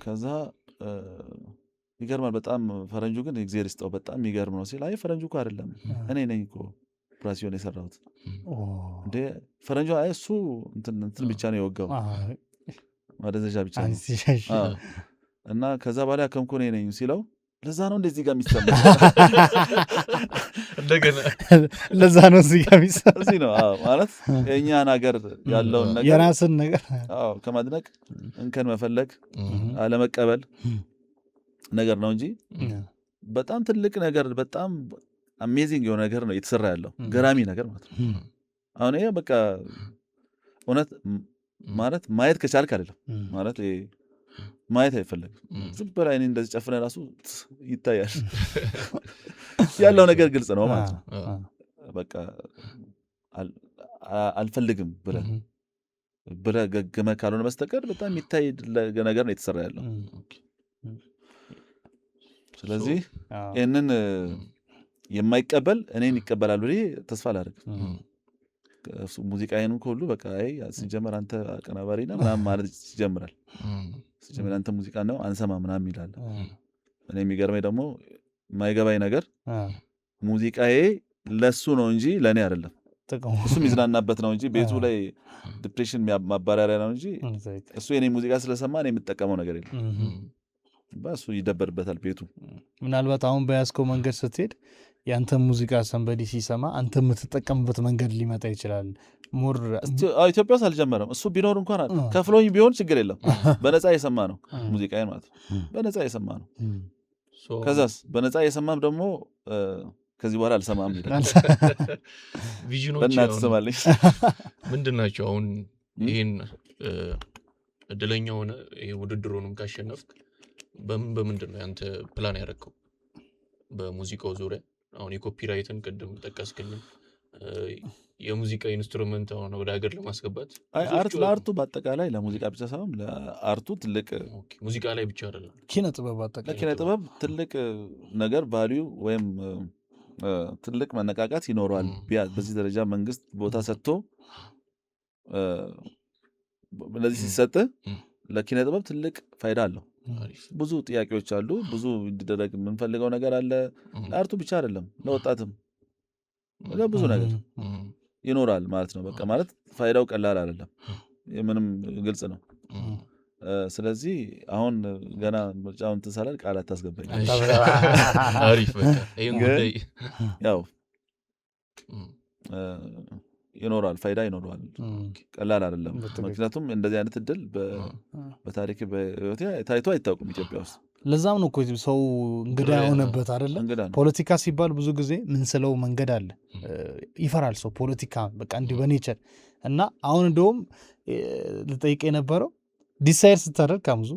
ከዛ ይገርማል በጣም ፈረንጁ ግን እግዚአብሔር ይስጠው በጣም የሚገርም ነው ሲል፣ አይ ፈረንጁ እኮ አይደለም እኔ ነኝ እኮ ኦፕራሲዮን የሰራሁት። እንዴ ፈረንጁ አይ እሱ እንትን ብቻ ነው የወጋው ማደንዘዣ ብቻ ነው እና ከዛ በኋላ ያከምኩ እኔ ነኝ ሲለው፣ ለዛ ነው እንደዚህ ጋር የሚሰማ እንደገና ለዛ ነው እዚህ ጋር የሚሰማ እዚህ ነው ማለት የእኛን ሀገር ያለውን ነገር የራስን ነገር ከማድነቅ እንከን መፈለግ አለመቀበል ነገር ነው እንጂ በጣም ትልቅ ነገር በጣም አሜዚንግ የሆነ ነገር ነው የተሰራ ያለው ገራሚ ነገር ማለት ነው። አሁን ይሄ በቃ እውነት ማለት ማየት ከቻልክ አይደለም ማለት ማየት አይፈለግም። ዝም ብለህ እኔ እንደዚህ ጨፍነ ራሱ ይታያል ያለው ነገር ግልጽ ነው ማለት ነው። በቃ አልፈልግም ብለህ ገገመህ ካልሆነ በስተቀር በጣም የሚታይ ነገር ነው የተሰራ ያለው። ስለዚህ ይህንን የማይቀበል እኔን ይቀበላል ብዬ ተስፋ አላደርግም። ሙዚቃዬንም ከሁሉ በቃ ሲጀመር አንተ አቀናባሪ ነህ ምናምን ማለት ይጀምራል። ሲጀመር አንተ ሙዚቃ ነው አንሰማ ምናምን ይላል። እኔ የሚገርመኝ ደግሞ የማይገባኝ ነገር ሙዚቃዬ ለሱ ነው እንጂ ለእኔ አይደለም። እሱ የሚዝናናበት ነው እንጂ ቤቱ ላይ ዲፕሬሽን ማባሪያ ነው እንጂ እሱ የኔ ሙዚቃ ስለሰማ እኔ የምጠቀመው ነገር የለም። እሱ ይደበርበታል ቤቱ። ምናልባት አሁን በያዝከው መንገድ ስትሄድ የአንተ ሙዚቃ ሰንበዲ ሲሰማ አንተ የምትጠቀምበት መንገድ ሊመጣ ይችላል። ሞር ኢትዮጵያ ውስጥ አልጀመረም። እሱ ቢኖር እንኳን ከፍሎኝ ቢሆን ችግር የለም። በነፃ የሰማ ነው ሙዚቃዬን ማለት ነው። በነፃ የሰማ ነው። ከዛስ በነፃ የሰማም ደግሞ ከዚህ በኋላ አልሰማም ይላል። ቪዥኖች በእናትህ ስማልኝ ምንድን ናቸው? አሁን ይህን እድለኛ ሆነ ውድድሩንም ካሸነፍክ በምንድን ነው ያንተ ፕላን ያደረግከው በሙዚቃው ዙሪያ? አሁን የኮፒራይትን ቅድም ጠቀስክልን፣ የሙዚቃ ኢንስትሩመንት አሁን ወደ ሀገር ለማስገባት ለአርቱ በአጠቃላይ ለሙዚቃ ብቻ ሳይሆን ለአርቱ ትልቅ ሙዚቃ ላይ ብቻ አይደለም ኪነ ጥበብ አጠቃላይ ኪነ ጥበብ ትልቅ ነገር ቫልዩ ወይም ትልቅ መነቃቃት ይኖረዋል። በዚህ ደረጃ መንግስት ቦታ ሰጥቶ ለዚህ ሲሰጥ ለኪነ ጥበብ ትልቅ ፋይዳ አለው። ብዙ ጥያቄዎች አሉ። ብዙ እንዲደረግ የምንፈልገው ነገር አለ። ለአርቱ ብቻ አይደለም ለወጣትም ለብዙ ነገር ይኖራል ማለት ነው። በቃ ማለት ፋይዳው ቀላል አይደለም። ምንም ግልጽ ነው። ስለዚህ አሁን ገና ምርጫውን ትንሳላል ቃል አታስገባኝ። አሪፍ በቃ ይሄን ጉዳይ ያው ይኖራል፣ ፋይዳ ይኖረዋል። ቀላል አይደለም። ምክንያቱም እንደዚህ አይነት እድል በታሪክ በህይወቴ ታይቶ አይታወቅም ኢትዮጵያ ውስጥ። ለዛም ነው እኮ ሰው እንግዳ የሆነበት አይደለም። ፖለቲካ ሲባል ብዙ ጊዜ ምን ስለው መንገድ አለ ይፈራል ሰው ፖለቲካ በቃ እንዲሁ በኔቸር እና አሁን እንደውም ልጠይቅ የነበረው ዲሳይድ ስታደርግ ካሙዙ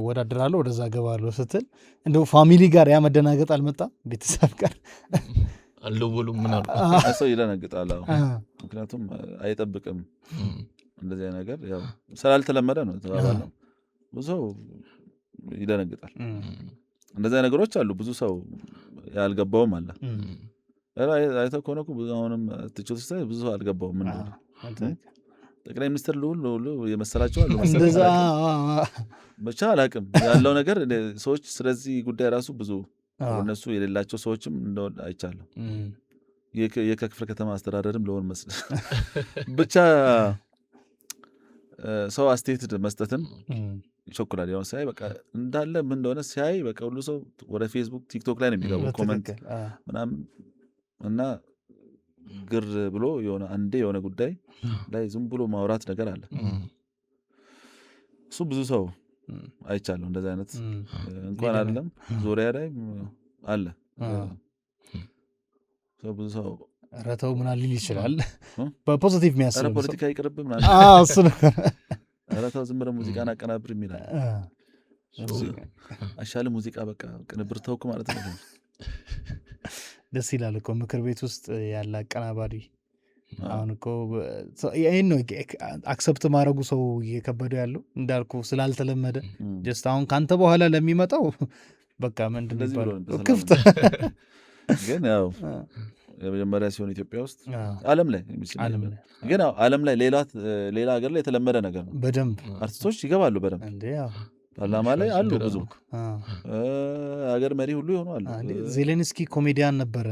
ወዳደራለሁ ወደዛ ገባለሁ ስትል እንደው ፋሚሊ ጋር ያ መደናገጥ አልመጣም? ቤተሰብ ጋር አልደወሉም? ምን አሉ? ሰው ይደነግጣል። ምክንያቱም አይጠብቅም እንደዚህ ነገር ያው ስላልተለመደ ነው ተባባለው። ብዙ ሰው ይደነግጣል። እንደዚህ ነገሮች አሉ። ብዙ ሰው ያልገባውም አለ። አይተህ ከሆነ እኮ ብዙ አሁንም ትችት ሲታይ ብዙ አልገባውም። ምን ነው ጠቅላይ ሚኒስትር ልሁሉ የመሰላቸው አሉ እንደዛ ብቻ አላውቅም ያለው ነገር ሰዎች ስለዚህ ጉዳይ ራሱ ብዙ እነሱ የሌላቸው ሰዎችም እንደሆነ አይቻለሁ። የከክፍለ ከተማ አስተዳደርም ለሆን መስል ብቻ ሰው አስተያየት መስጠትን ይቸኩላል። ያው ሳይ በቃ እንዳለ ምን እንደሆነ ሲያይ በቃ ሁሉ ሰው ወደ ፌስቡክ ቲክቶክ ላይ ነው የሚገባው ኮሜንት ምናምን እና ግር ብሎ የሆነ አንዴ የሆነ ጉዳይ ላይ ዝም ብሎ ማውራት ነገር አለ። እሱ ብዙ ሰው አይቻለሁ። እንደዚህ አይነት እንኳን አይደለም ዙሪያ ላይ አለ ሰው ብዙ ሰው ረተው ምን ሊል ይችላል በፖዚቲቭ የሚያስብ ሰው ፖለቲካ ይቅርብ ምናምን እሱ ነው ረተው ዝም ብሎ ሙዚቃን አቀናብር የሚላል አሻለ ሙዚቃ በቃ ቅንብር ተውኩ ማለት ነው። ደስ ይላል እኮ ምክር ቤት ውስጥ ያለ አቀናባሪ። አሁን እኮ ይህን ነው አክሰፕት ማድረጉ ሰው እየከበደ ያለው እንዳልኩ ስላልተለመደ ጀስት አሁን ከአንተ በኋላ ለሚመጣው በቃ ምንድን ነው ክፍት ግን ያው የመጀመሪያ ሲሆን ኢትዮጵያ ውስጥ ዓለም ላይ ግን ዓለም ላይ ሌላ ሀገር ላይ የተለመደ ነገር ነው። በደንብ አርቲስቶች ይገባሉ በደንብ ፓርላማ ላይ አሉ ብዙ ሀገር መሪ ሁሉ ይሆናሉ። ዜሌንስኪ ኮሜዲያን ነበረ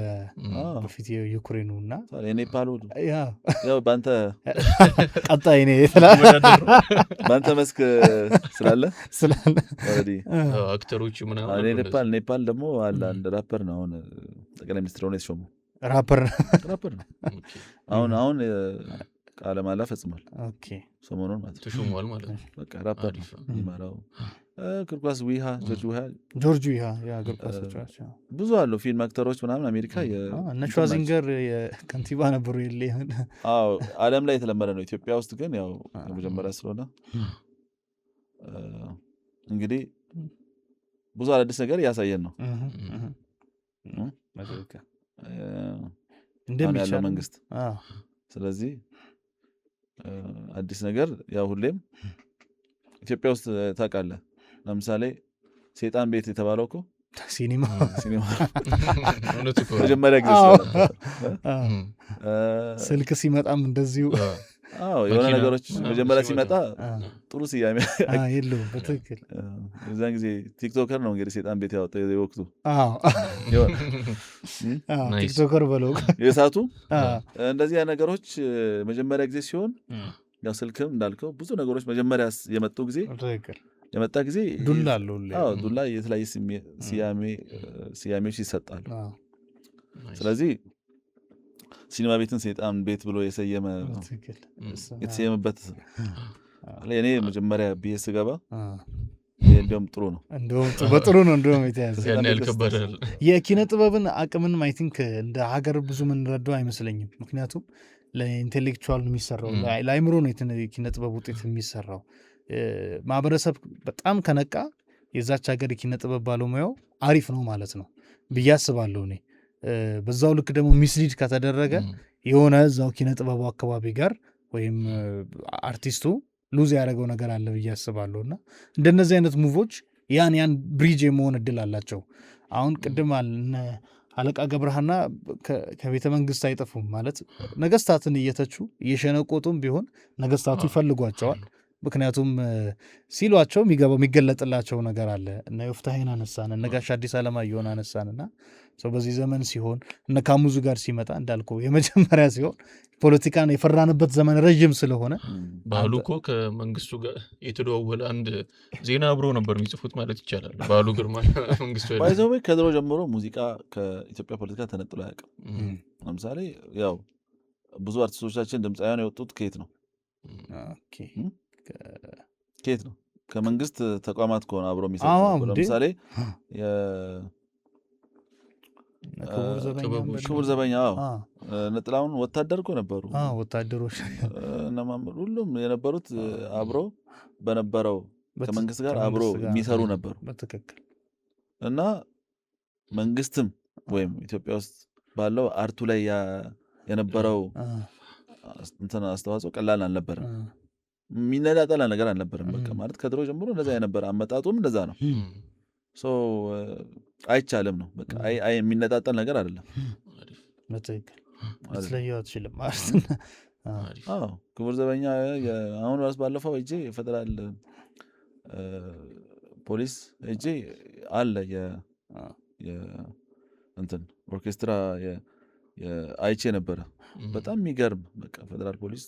በፊት የዩክሬኑ እና የኔፓሉ ያው በአንተ ቀጣይ በአንተ መስክ ስላለ አክተሮች ምናምን ኔፓል ደግሞ አለ አንድ ራፐር ነው አሁን ጠቅላይ ሚኒስትር ሆነ የተሾመው ራፐር ነው አሁን ቃለ መሃላ ፈጽሟል። ሰሞኑን ማለት ተሾሟል ማለት ነው። በቃ ራፐር ይማራው እግር ኳስ ጆርጅ ዊሃ የእግር ኳስ ተጫዋች ብዙ አሉ። ፊልም አክተሮች ምናምን አሜሪካ እነ ሸዋዚንገር የከንቲባ ነበሩ። ዓለም ላይ የተለመደ ነው። ኢትዮጵያ ውስጥ ግን ያው መጀመሪያ ስለሆነ እንግዲህ ብዙ አዳዲስ ነገር እያሳየን ነው ያለው መንግስት። ስለዚህ አዲስ ነገር ያው ሁሌም ኢትዮጵያ ውስጥ ታውቃለህ። ለምሳሌ ሰይጣን ቤት የተባለው እኮ ሲኒማ መጀመሪያ ጊዜ ስልክ ሲመጣም እንደዚሁ የሆነ ነገሮች መጀመሪያ ሲመጣ ጥሩ ስያሜ የለውም። በትክክል እዛን ጊዜ ቲክቶከር ነው እንግዲህ ሰይጣን ቤት ያወጣ የወቅቱ ቲክቶከር በለው የሳቱ እንደዚህ ነገሮች መጀመሪያ ጊዜ ሲሆን ያው ስልክም እንዳልከው ብዙ ነገሮች መጀመሪያ የመጣ ጊዜ ዱላ አለው። ዱላ የተለያየ ስያሜዎች ይሰጣሉ። ስለዚህ ሲኒማ ቤትን ሰይጣን ቤት ብሎ የተሰየመበት እኔ መጀመሪያ ብዬ ስገባ እንዲሁም ጥሩ ነው በጥሩ ነው እንዲሁም የተያዘ የኪነ ጥበብን አቅምን አይ ቲንክ እንደ ሀገር ብዙ ምንረዳው አይመስለኝም። ምክንያቱም ለኢንቴሌክቹዋል ነው የሚሰራው፣ ለአይምሮ ነው የኪነ ጥበብ ውጤት የሚሰራው። ማህበረሰብ በጣም ከነቃ የዛች ሀገር የኪነ ጥበብ ባለሙያው አሪፍ ነው ማለት ነው ብዬ አስባለሁ እኔ። በዛው ልክ ደግሞ ሚስሊድ ከተደረገ የሆነ እዛው ኪነ ጥበቡ አካባቢ ጋር ወይም አርቲስቱ ሉዝ ያደረገው ነገር አለ ብዬ አስባለሁ። እና እንደነዚህ አይነት ሙቮች ያን ብሪጅ የመሆን እድል አላቸው። አሁን ቅድም አለቃ ገብረሃና ከቤተ መንግስት አይጠፉም ማለት ነገስታትን እየተቹ እየሸነቆጡም ቢሆን ነገስታቱ ይፈልጓቸዋል። ምክንያቱም ሲሏቸው የሚገለጥላቸው ነገር አለ። እነ ዮፍታሔን አነሳን፣ እነ ጋሽ አዲስ አለማየሁን አነሳንና ሰው በዚህ ዘመን ሲሆን እነ ካሙዙ ጋር ሲመጣ እንዳልከው የመጀመሪያ ሲሆን ፖለቲካን የፈራንበት ዘመን ረዥም ስለሆነ ባህሉ እኮ ከመንግስቱ ጋር የተደዋወለ አንድ ዜና አብሮ ነበር የሚጽፉት ማለት ይቻላል። ባህሉ ግርማ መንግስቱ ባይዘው ከድሮ ጀምሮ ሙዚቃ ከኢትዮጵያ ፖለቲካ ተነጥሎ አያውቅም። ለምሳሌ ያው ብዙ አርቲስቶቻችን ድምፃውያን የወጡት ከየት ነው? ከየት ነው? ከመንግስት ተቋማት ከሆነ አብሮ የሚሰሩ ለምሳሌ ክቡር ዘበኛ ነጥላውን ወታደር እኮ ነበሩ። ወታደሮች ሁሉም የነበሩት አብሮ በነበረው ከመንግስት ጋር አብሮ የሚሰሩ ነበሩ። እና መንግስትም ወይም ኢትዮጵያ ውስጥ ባለው አርቱ ላይ የነበረው እንትን አስተዋጽኦ ቀላል አልነበረም። የሚነጣጠል ነገር አልነበረም። በቃ ማለት ከድሮ ጀምሮ እንደዛ የነበረ አመጣጡም እንደዛ ነው። አይቻልም ነው በቃ የሚነጣጠል ነገር አይደለም። ስለየው አትችልም ማለት ነው። ክቡር ዘበኛ አሁን ራስ ባለፈው እጄ የፌደራል ፖሊስ እጄ አለ እንትን ኦርኬስትራ አይቼ ነበረ። በጣም የሚገርም በቃ ፌደራል ፖሊስ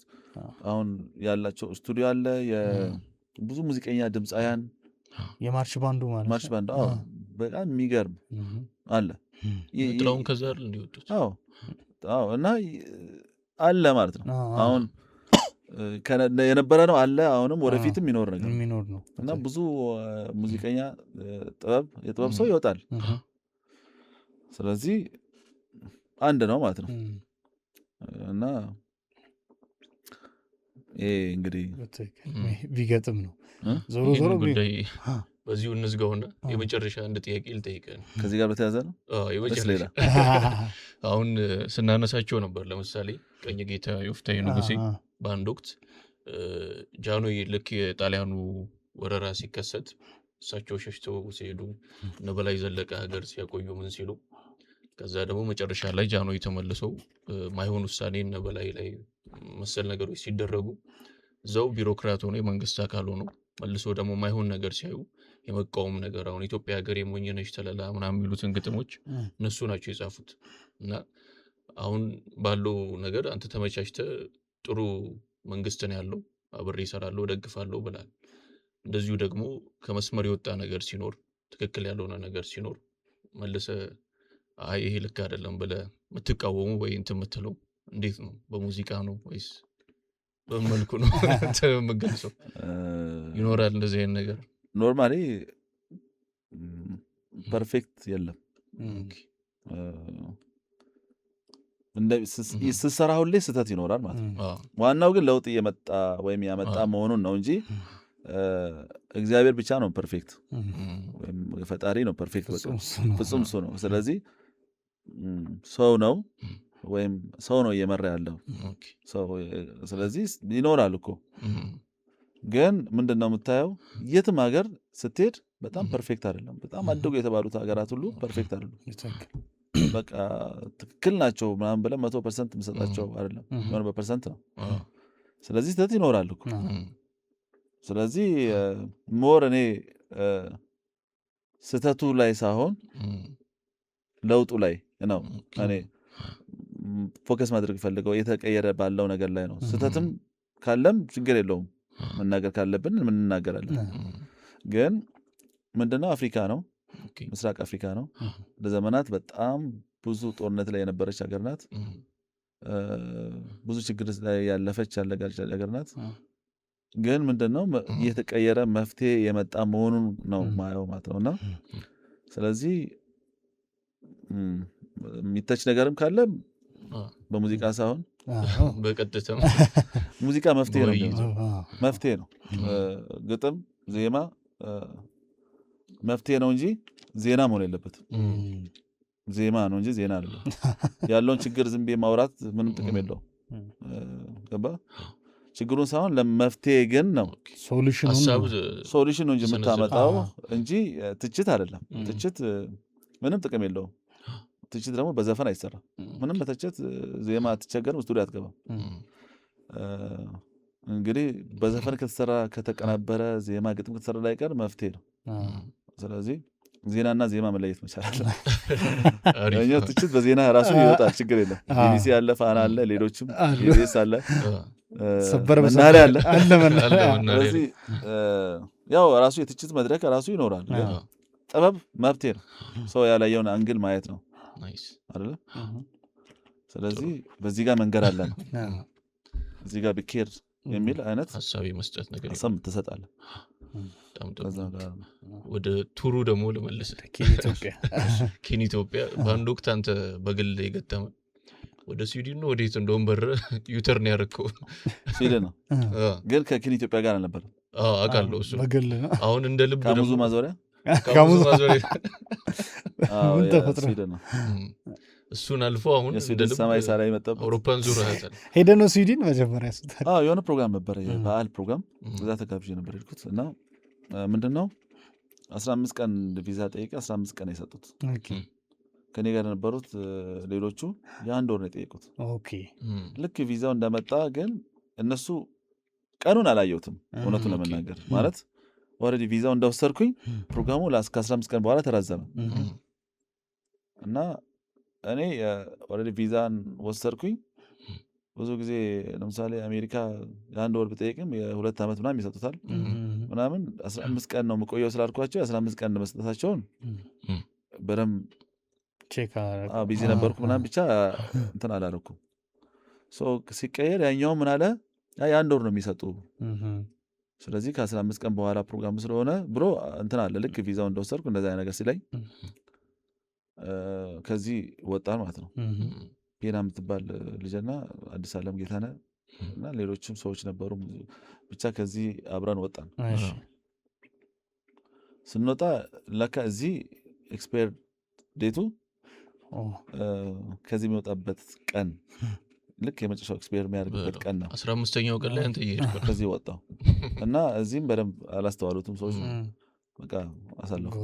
አሁን ያላቸው ስቱዲዮ አለ። ብዙ ሙዚቀኛ ድምፃውያን የማርሽ ባንዱ ማለት ማርሽ ባንዱ በጣም የሚገርም አለ። ጥላውን ከዛ አይደል እንዲወጡት እና አለ ማለት ነው። አሁን የነበረ ነው አለ፣ አሁንም ወደፊትም የሚኖር ነገር ነው እና ብዙ ሙዚቀኛ የጥበብ ሰው ይወጣል። ስለዚህ አንድ ነው ማለት ነው። እና ይሄ እንግዲህ ቢገጥም ነው ዞሮ በዚሁ እንዝጋውና የመጨረሻ አንድ ጥያቄ ልጠይቅህ። ከዚህ ጋር በተያያዘ ነው። የመጨረሻ አሁን ስናነሳቸው ነበር። ለምሳሌ ቀኝጌታ ዮፍታይ ንጉሴ በአንድ ወቅት ጃንሆይ ልክ የጣሊያኑ ወረራ ሲከሰት እሳቸው ሸሽተው ሲሄዱ እነ በላይ ዘለቀ ሀገር ሲያቆዩ ምን ሲሉ ከዛ ደግሞ መጨረሻ ላይ ጃንሆይ ተመልሰው ማይሆን ውሳኔ እነ በላይ ላይ መሰል ነገሮች ሲደረጉ እዛው ቢሮክራት ሆኖ የመንግስት አካል ሆኖ መልሶ ደግሞ ማይሆን ነገር ሲያዩ የመቃወም ነገር አሁን ኢትዮጵያ ሀገር የሞኝነሽ ተለላ ምናምን የሚሉትን ግጥሞች እነሱ ናቸው የጻፉት። እና አሁን ባለው ነገር አንተ ተመቻችተህ ጥሩ መንግስት ነው ያለው አብሬ እሰራለሁ ደግፋለሁ ብላል። እንደዚሁ ደግሞ ከመስመር የወጣ ነገር ሲኖር ትክክል ያልሆነ ነገር ሲኖር መልሰ አይ ይሄ ልክ አይደለም ብለህ የምትቃወሙ ወይ እንትን የምትለው እንዴት ነው? በሙዚቃ ነው ወይስ በመልኩ ነው የምገልጸው? ይኖራል እንደዚህ አይነት ነገር? ኖርማሊ ፐርፌክት የለም። ስትሰራ ሁሌ ስህተት ይኖራል ማለት ነው። ዋናው ግን ለውጥ እየመጣ ወይም ያመጣ መሆኑን ነው እንጂ እግዚአብሔር ብቻ ነው ፐርፌክት ወይም ፈጣሪ ነው ፐርፌክት፣ ፍጹም እሱ ነው። ስለዚህ ሰው ነው ወይም ሰው ነው እየመራ ያለው ሰው። ስለዚህ ይኖራል እኮ ግን ምንድነው የምታየው? የትም ሀገር ስትሄድ በጣም ፐርፌክት አይደለም። በጣም አደጉ የተባሉት ሀገራት ሁሉ ፐርፌክት አይደሉም። በቃ ትክክል ናቸው ምናምን ብለህ 100% የምሰጣቸው አይደለም፣ የሆነ በፐርሰንት ነው። ስለዚህ ስህተት ይኖራል እኮ። ስለዚህ ሞር እኔ ስህተቱ ላይ ሳይሆን ለውጡ ላይ ነው እኔ ፎከስ ማድረግ ፈልገው፣ የተቀየረ ባለው ነገር ላይ ነው። ስህተትም ካለም ችግር የለውም፣ መናገር ካለብን እንናገራለን። ግን ምንድነው አፍሪካ ነው፣ ምስራቅ አፍሪካ ነው። ለዘመናት በጣም ብዙ ጦርነት ላይ የነበረች ሀገር ናት። ብዙ ችግር ላይ ያለፈች ሀገር ናት። ግን ምንድነው እየተቀየረ መፍትሄ የመጣ መሆኑን ነው ማየው ማለት ነውና ስለዚህ የሚተች ነገርም ካለ በሙዚቃ ሳይሆን በቀጥታ ሙዚቃ መፍትሄ ነው። ግጥም፣ ዜማ መፍትሄ ነው እንጂ ዜና መሆን የለበትም። ዜማ ነው እንጂ ዜና አይደለም። ያለውን ችግር ዝም ብዬ ማውራት ምንም ጥቅም የለውም። ገባ? ችግሩን ሳይሆን ለመፍትሄ ግን ነው ሶሉሽን ነው እንጂ የምታመጣው እንጂ ትችት አይደለም። ትችት ምንም ጥቅም የለውም። ትችት ደግሞ በዘፈን አይሰራም። ምንም በትችት ዜማ አትቸገርም፣ ስቱዲዮ አትገባም። እንግዲህ በዘፈን ከተሰራ ከተቀናበረ ዜማ ግጥም ከተሰራ ላይ ቀር መፍትሄ ነው። ስለዚህ ዜናና ዜማ መለየት መቻል አለ። እኛ ትችት በዜና ራሱ ይወጣል፣ ችግር የለም። ቢቢሲ አለ፣ ፋና አለ፣ ሌሎችም ኢቢኤስ አለ፣ መናኸሪያ አለ። ስለዚህ ያው ራሱ የትችት መድረክ ራሱ ይኖራል። ጥበብ መብቴ ነው። ሰው ያላየውን አንግል ማየት ነው አይደለ? ስለዚህ በዚህ ጋር መንገድ አለ ነው። እዚህ ጋር ቢኬር የሚል አይነት ሀሳብ መስጠት ነገር ሀሳብ ትሰጣለህ። ወደ ቱሩ ደግሞ ልመልስ። ኬን ኢትዮጵያ በአንድ ወቅት አንተ በግል የገጠመ ወደ ስዊድን ነው ወዴት እንደውም በር ዩተርን ያደረከው ስዊድን ነው፣ ግን ከኬን ኢትዮጵያ ጋር አልነበረም። አውቃለሁ እሱ አሁን እንደ ልብ ከሙዙ ማዞሪያ ስዊድን ነው። እሱን አልፎ አሁን የስዊድን ሰማይ ሳላይ መጣሁ። አውሮፓን ዙር አይተን ሄደ ነው ስዊድን መጀመሪያ ስታል የሆነ ፕሮግራም ነበር፣ የበዓል ፕሮግራም። እዛ ተጋብዤ ነበር የሄድኩት እና ምንድነው 15 ቀን ቪዛ ጠይቄ 15 ቀን የሰጡት። ከኔ ጋር የነበሩት ሌሎቹ የአንድ ወር ነው የጠየቁት። ልክ ቪዛው እንደመጣ ግን እነሱ ቀኑን አላየሁትም እውነቱን ለመናገር ማለት ኦልሬዲ ቪዛው እንደወሰድኩኝ ፕሮግራሙ ከ15 ቀን በኋላ ተራዘመ እና እኔ ኦልሬዲ ቪዛን ወሰድኩኝ። ብዙ ጊዜ ለምሳሌ አሜሪካ የአንድ ወር ብጠይቅም የ2 ዓመት ምናምን ይሰጡታል ምናምን። 15 ቀን ነው የምቆየው ስላልኳቸው 15 ቀን መስጠታቸውን በደምብ ቢዚ ነበርኩ ምናምን ብቻ እንትን አላረኩም። ሲቀየር ያኛው ምን አለ የአንድ ወር ነው የሚሰጡ፣ ስለዚህ ከ15 ቀን በኋላ ፕሮግራም ስለሆነ ብሎ እንትን አለ። ልክ ቪዛው እንደወሰድኩ እንደዛ ነገር ሲለኝ ከዚህ ወጣን ማለት ነው። ፔና የምትባል ልጅና አዲስ አለም ጌታነህ እና ሌሎችም ሰዎች ነበሩ። ብቻ ከዚህ አብረን ወጣን። ስንወጣ ለካ እዚህ ኤክስፓየር ዴቱ ከዚህ የሚወጣበት ቀን ልክ የመጨረሻው ኤክስፓየር የሚያደርግበት ቀን ነው። 15ኛው ቀን ላይ አንተ እየሄድክ ከዚህ ወጣው እና እዚህም በደንብ አላስተዋሉትም ሰዎች በቃ አሳለፉ።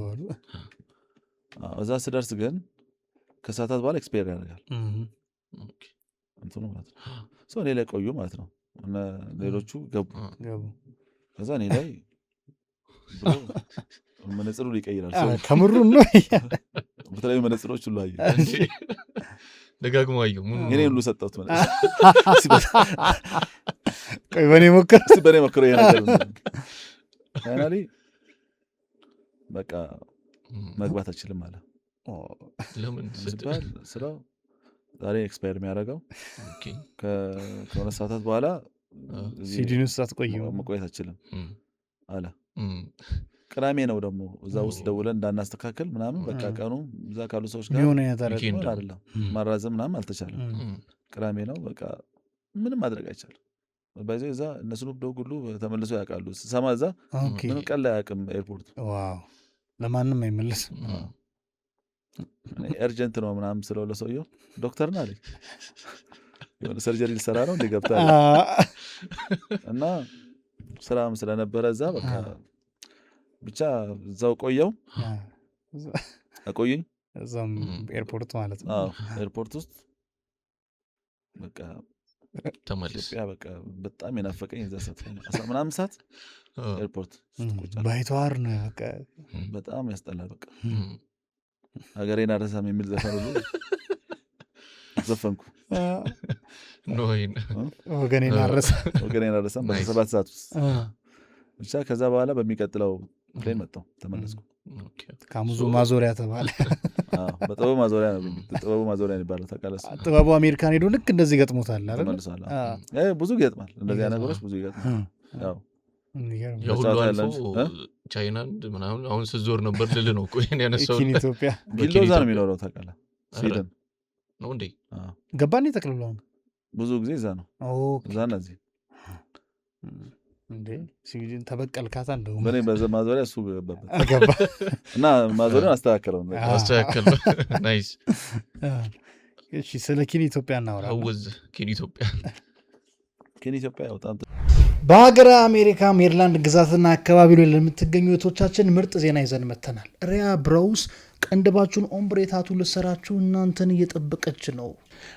እዛ ስደርስ ግን ከሰዓታት በኋላ ኤክስፓየር ያደርጋል እንትኑ ማለት ነው። ሰው እኔ ላይ ቆዩ ማለት ነው እና ሌሎቹ ገቡ። ከዛ እኔ ላይ መነጽሩ ሊቀይራል ከምሩ ነው በተለያዩ መነጽሮች ሁሉ አየሁ ደጋግሞ አየሁ እኔ ሁሉ ሰጠሁት ቆይ በኔ ሞክሮ ይሄ ነገር ፋይናሊ በቃ መግባት አልችልም አለ። ለምን ሲባል ስራው ዛሬ ኤክስፓየር የሚያደርገው ከሆነ ሰዓታት በኋላ ሲዲን ውስጥ አትቆይም መቆየት አልችልም አለ። ቅዳሜ ነው ደግሞ እዛ ውስጥ ደውለን እንዳናስተካከል ምናምን በቃ ቀኑ እዛ ካሉ ሰዎች ጋር አይደለም ማራዘም ምናምን አልተቻለም። ቅዳሜ ነው በቃ ምንም ማድረግ አይቻልም። ባይዘ እዛ እነሱ ሁሉ ተመልሶ ያውቃሉ። ሰማ እዛ ምንም ቀን ላይ አያውቅም ኤርፖርት ለማንም አይመለስም። ኤርጀንት ነው ምናምን ስለው ለሰውየው ዶክተር ና አለኝ የሆነ ሰርጀሪ ልሰራ ነው እንዲገብታ እና ስራም ስለነበረ እዛ በቃ ብቻ እዛው ቆየው አቆየኝ እዛም ኤርፖርት ማለት ነው። ኤርፖርት ውስጥ በቃ ተመልስ ኢትዮጵያ በቃ በጣም የናፈቀኝ እዛ ሰዓት ምናምን ሰዓት ኤርፖርት ባይተዋር ነው በቃ በጣም ያስጠላል። በቃ ሀገሬን አረሳም የሚል ዘፈን ሁሉ ዘፈንኩ። ወገኔን አረሳም በ7 ሰዓት ውስጥ ብቻ። ከዛ በኋላ በሚቀጥለው ፕሌን መጣሁ ተመለስኩ። ካሙዙ ማዞሪያ ተባለ። በጥበቡ ማዞሪያ ነው ጥበቡ ማዞሪያ ይባላል ታውቃለህ። ጥበቡ አሜሪካን ሄዶ ልክ እንደዚህ ገጥሞታል አይደል? ተመልሷል። ብዙ ይገጥማል እንደዚህ ነገሮች ብዙ ይገጥማል። ያው ሁሉ አልፎ ቻይና ምናምን አሁን ስትዞር ነበር ልል ነው እኮ ይሄን ያነሳው። ኢትዮጵያ ጊሎዛ ነው የሚኖረው ታውቃለህ። ስዊድን ነው እንዴ? ገባን ተቀልሏል። ብዙ ጊዜ እዛ ነው እዛ እና እዚህ እንዴ ስዊድን ተበቀልካታ እንደው በኔ ማዞሪያ እሱ ገባ እና ማዞሪያን አስተካከለው። ናይስ። እሺ ስለ ኪን ኢትዮጵያ እናወራለን። አውዝ ኪን ኢትዮጵያ በጣም በሀገረ አሜሪካ ሜሪላንድ ግዛትና አካባቢ ላይ ለምትገኙ እህቶቻችን ምርጥ ዜና ይዘን መተናል። ሪያ ብራውስ ቀንድባችሁን ኦምብሬ ታቱ ልሰራችሁ እናንተን እየጠበቀች ነው።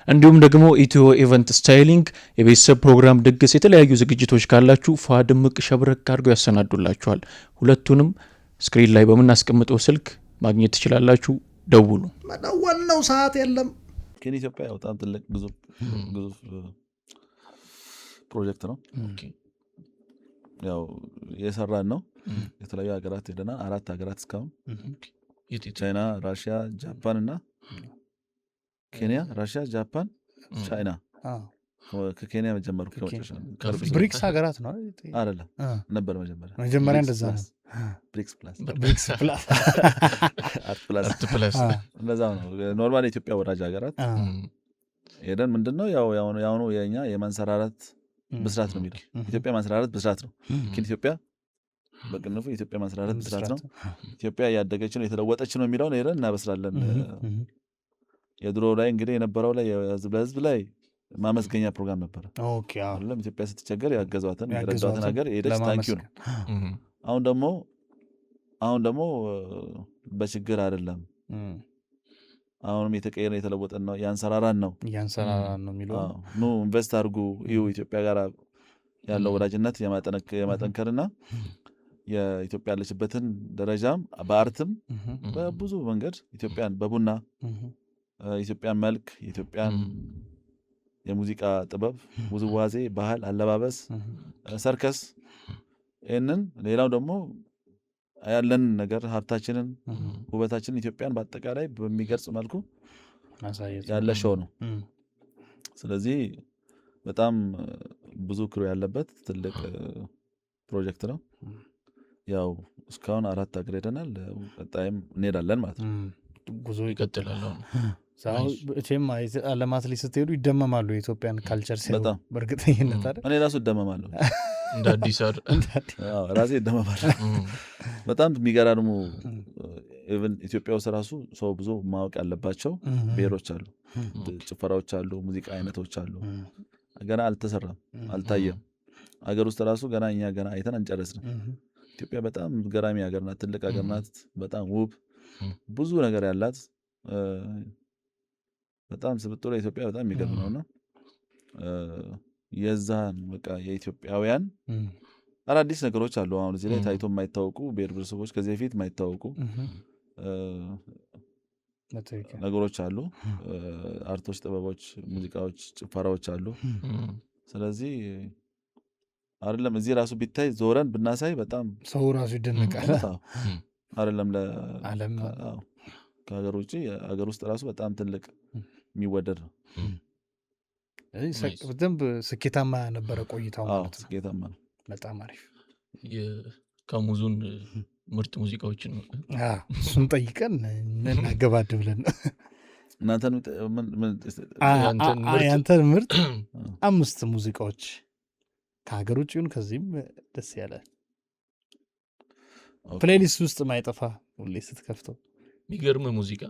እንዲሁም ደግሞ ኢትዮ ኢቨንት ስታይሊንግ የቤተሰብ ፕሮግራም፣ ድግስ፣ የተለያዩ ዝግጅቶች ካላችሁ ፏድምቅ ሸብረቅ አድርገው ያሰናዱላችኋል። ሁለቱንም ስክሪን ላይ በምናስቀምጠው ስልክ ማግኘት ትችላላችሁ። ደውሉ። መደወል ነው፣ ሰዓት የለም። ኪን ኢትዮጵያ በጣም ትልቅ ግዙፍ ፕሮጀክት ነው። ያው የሰራን ነው። የተለያዩ ሀገራት ሄደናል። 4 ሀገራት እስካሁን ቻይና፣ ራሽያ፣ ጃፓን እና ኬንያ። ራሽያ፣ ጃፓን፣ ቻይና። ከኬንያ መጀመሩ ብሪክስ ሀገራት ነው አይደለም? ነበር መጀመሪያ እንደዛ ነው። ብሪክስ ፕላስ አርት ፕላስ እንደዛ ነው። ኖርማል የኢትዮጵያ ወዳጅ ሀገራት ሄደን ምንድነው ያው የኛ የማንሰራራት ብስራት ነው የሚለው። ኢትዮጵያ ማንሰራራት ብስራት ነው። ግን ኢትዮጵያ በቅንፉ ኢትዮጵያ ማንሰራራት ብስራት ነው። ኢትዮጵያ ያደገች ነው የተለወጠች ነው የሚለውን ሄደን እናበስራለን። የድሮ ላይ እንግዲህ የነበረው ላይ ህዝብ ላይ ማመስገኛ ፕሮግራም ነበረ። አይደለም ኢትዮጵያ ስትቸገር ያገዟትን የረዷትን ሀገር ሄደች ታንኪዩ ነው። አሁን ደግሞ በችግር አይደለም። አሁንም የተቀየረ የተለወጠን ነው ያንሰራራን ነው የሚለው ኑ ኢንቨስት አድርጉ። ይኸው ኢትዮጵያ ጋር ያለው ወዳጅነት የማጠንከርና የኢትዮጵያ ያለችበትን ደረጃም በአርትም በብዙ መንገድ ኢትዮጵያን በቡና ኢትዮጵያን መልክ የኢትዮጵያን የሙዚቃ ጥበብ፣ ውዝዋዜ፣ ባህል፣ አለባበስ፣ ሰርከስ ይህንን ሌላው ደግሞ ያለን ነገር ሀብታችንን፣ ውበታችንን ኢትዮጵያን በአጠቃላይ በሚገልጽ መልኩ ያለ ሾው ነው። ስለዚህ በጣም ብዙ ክሩ ያለበት ትልቅ ፕሮጀክት ነው። ያው እስካሁን 4 ሀገር ሄደናል። ቀጣይም እንሄዳለን ማለት ነው። ጉዞ ይቀጥላል። እቴም አለማት ላይ ስትሄዱ ይደመማሉ የኢትዮጵያን ካልቸር ሲያዩ በእርግጠኝነት አይደል? እኔ ራሱ ይደመማለሁ። እንደ አዲስ ራሴ ይደመማለሁ። በጣም የሚገራርሙ ኢቭን ኢትዮጵያ ውስጥ ራሱ ሰው ብዙ ማወቅ ያለባቸው ብሔሮች አሉ፣ ጭፈራዎች አሉ፣ ሙዚቃ አይነቶች አሉ። ገና አልተሰራም፣ አልታየም። አገር ውስጥ ራሱ ገና እኛ ገና አይተን አንጨረስንም። ኢትዮጵያ በጣም ገራሚ ሀገር ናት፣ ትልቅ ሀገር ናት፣ በጣም ውብ ብዙ ነገር ያላት በጣም ስብጥሩ ኢትዮጵያ በጣም የሚገርም ነውና የዛን በቃ የኢትዮጵያውያን አዳዲስ ነገሮች አሉ። አሁን እዚህ ላይ ታይቶ የማይታወቁ ብሔር ብሔረሰቦች ከዚህ በፊት የማይታወቁ ነገሮች አሉ። አርቶች፣ ጥበቦች፣ ሙዚቃዎች፣ ጭፈራዎች አሉ። ስለዚህ አይደለም እዚህ ራሱ ቢታይ ዞረን ብናሳይ በጣም ሰው ራሱ ይደነቃል። አይደለም ለዓለም ከሀገር ውጭ ሀገር ውስጥ ራሱ በጣም ትልቅ የሚወደድ ነው። በደንብ ስኬታማ ነበረ ቆይታው ማለት ነው። ስኬታማ ነው። በጣም አሪፍ የካሙዙን ምርጥ ሙዚቃዎችን እሱን ጠይቀን እናገባድ ብለን ያንተን ምርጥ 5 ሙዚቃዎች ከሀገር ውጭ ይሁን ከዚህም ደስ ያለ ፕሌሊስት ውስጥ ማይጠፋ ሁሌ ስትከፍተው የሚገርም ሙዚቃ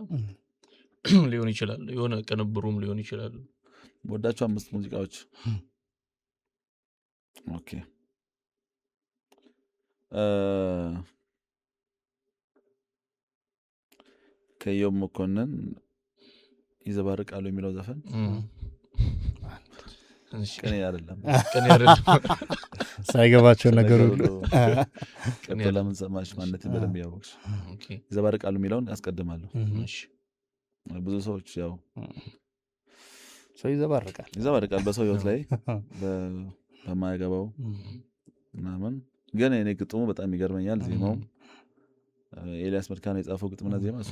ሊሆን ይችላል፣ የሆነ ቅንብሩም ሊሆን ይችላል። ወዳቸው 5 ሙዚቃዎች ኦኬ። ከኢዮብ መኮንን ይዘባርቃሉ የሚለው ዘፈን ቅኔ አይደለም ሳይገባቸው ነገር ሁሉ ለምን ሰማሽ ማንነትን በደንብ ያወቅሽ። ይዘባርቃሉ የሚለውን ያስቀድማለሁ። ብዙ ሰዎች ያው ሰው ይዘባርቃል በሰው ህይወት ላይ በማያገባው ምናምን፣ ግን እኔ ግጥሙ በጣም ይገርመኛል። ዜማው ኤልያስ መልካም የጻፈው ግጥምና ዜማ እሱ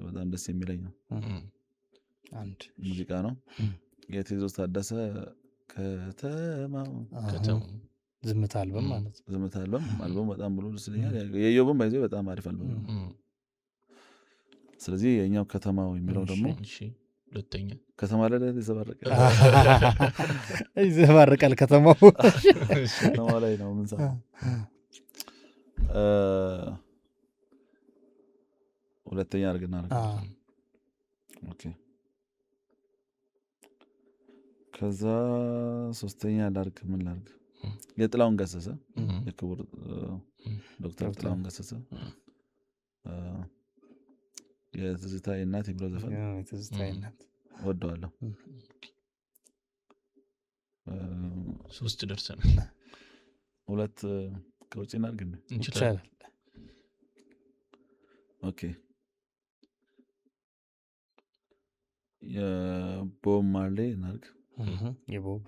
በጣም ደስ የሚለኝ ነው። አንድ ሙዚቃ ነው። የቴዎድሮስ ታደሰ ከተማው ዝምታ አልበም ማለት ነው። ዝምታ አልበም በጣም ብሎ ደስ ይለኛል። የኢዮብም ባይዘው በጣም አሪፍ አልበም ነው። ስለዚህ የኛው ከተማው የሚለው ደግሞ ሁለተኛ ከተማ ላይ ይዘባርቃል። ከተማው ላይ ነው ምን ሰማ ሁለተኛ አድርግና ኦኬ። ከዛ ሶስተኛ ላድርግ ምን ላድርግ? የጥላሁን ገሰሰ የክቡር ዶክተር ጥላሁን ገሰሰ የትዝታዬ እናት የሚለው ዘፈን ወደዋለሁ። 3 ደርሰናል። 2 ከውጭ እናድርግ እንችላለን። ኦኬ። የቦብ ማርሌ እናድርግ። የቦብ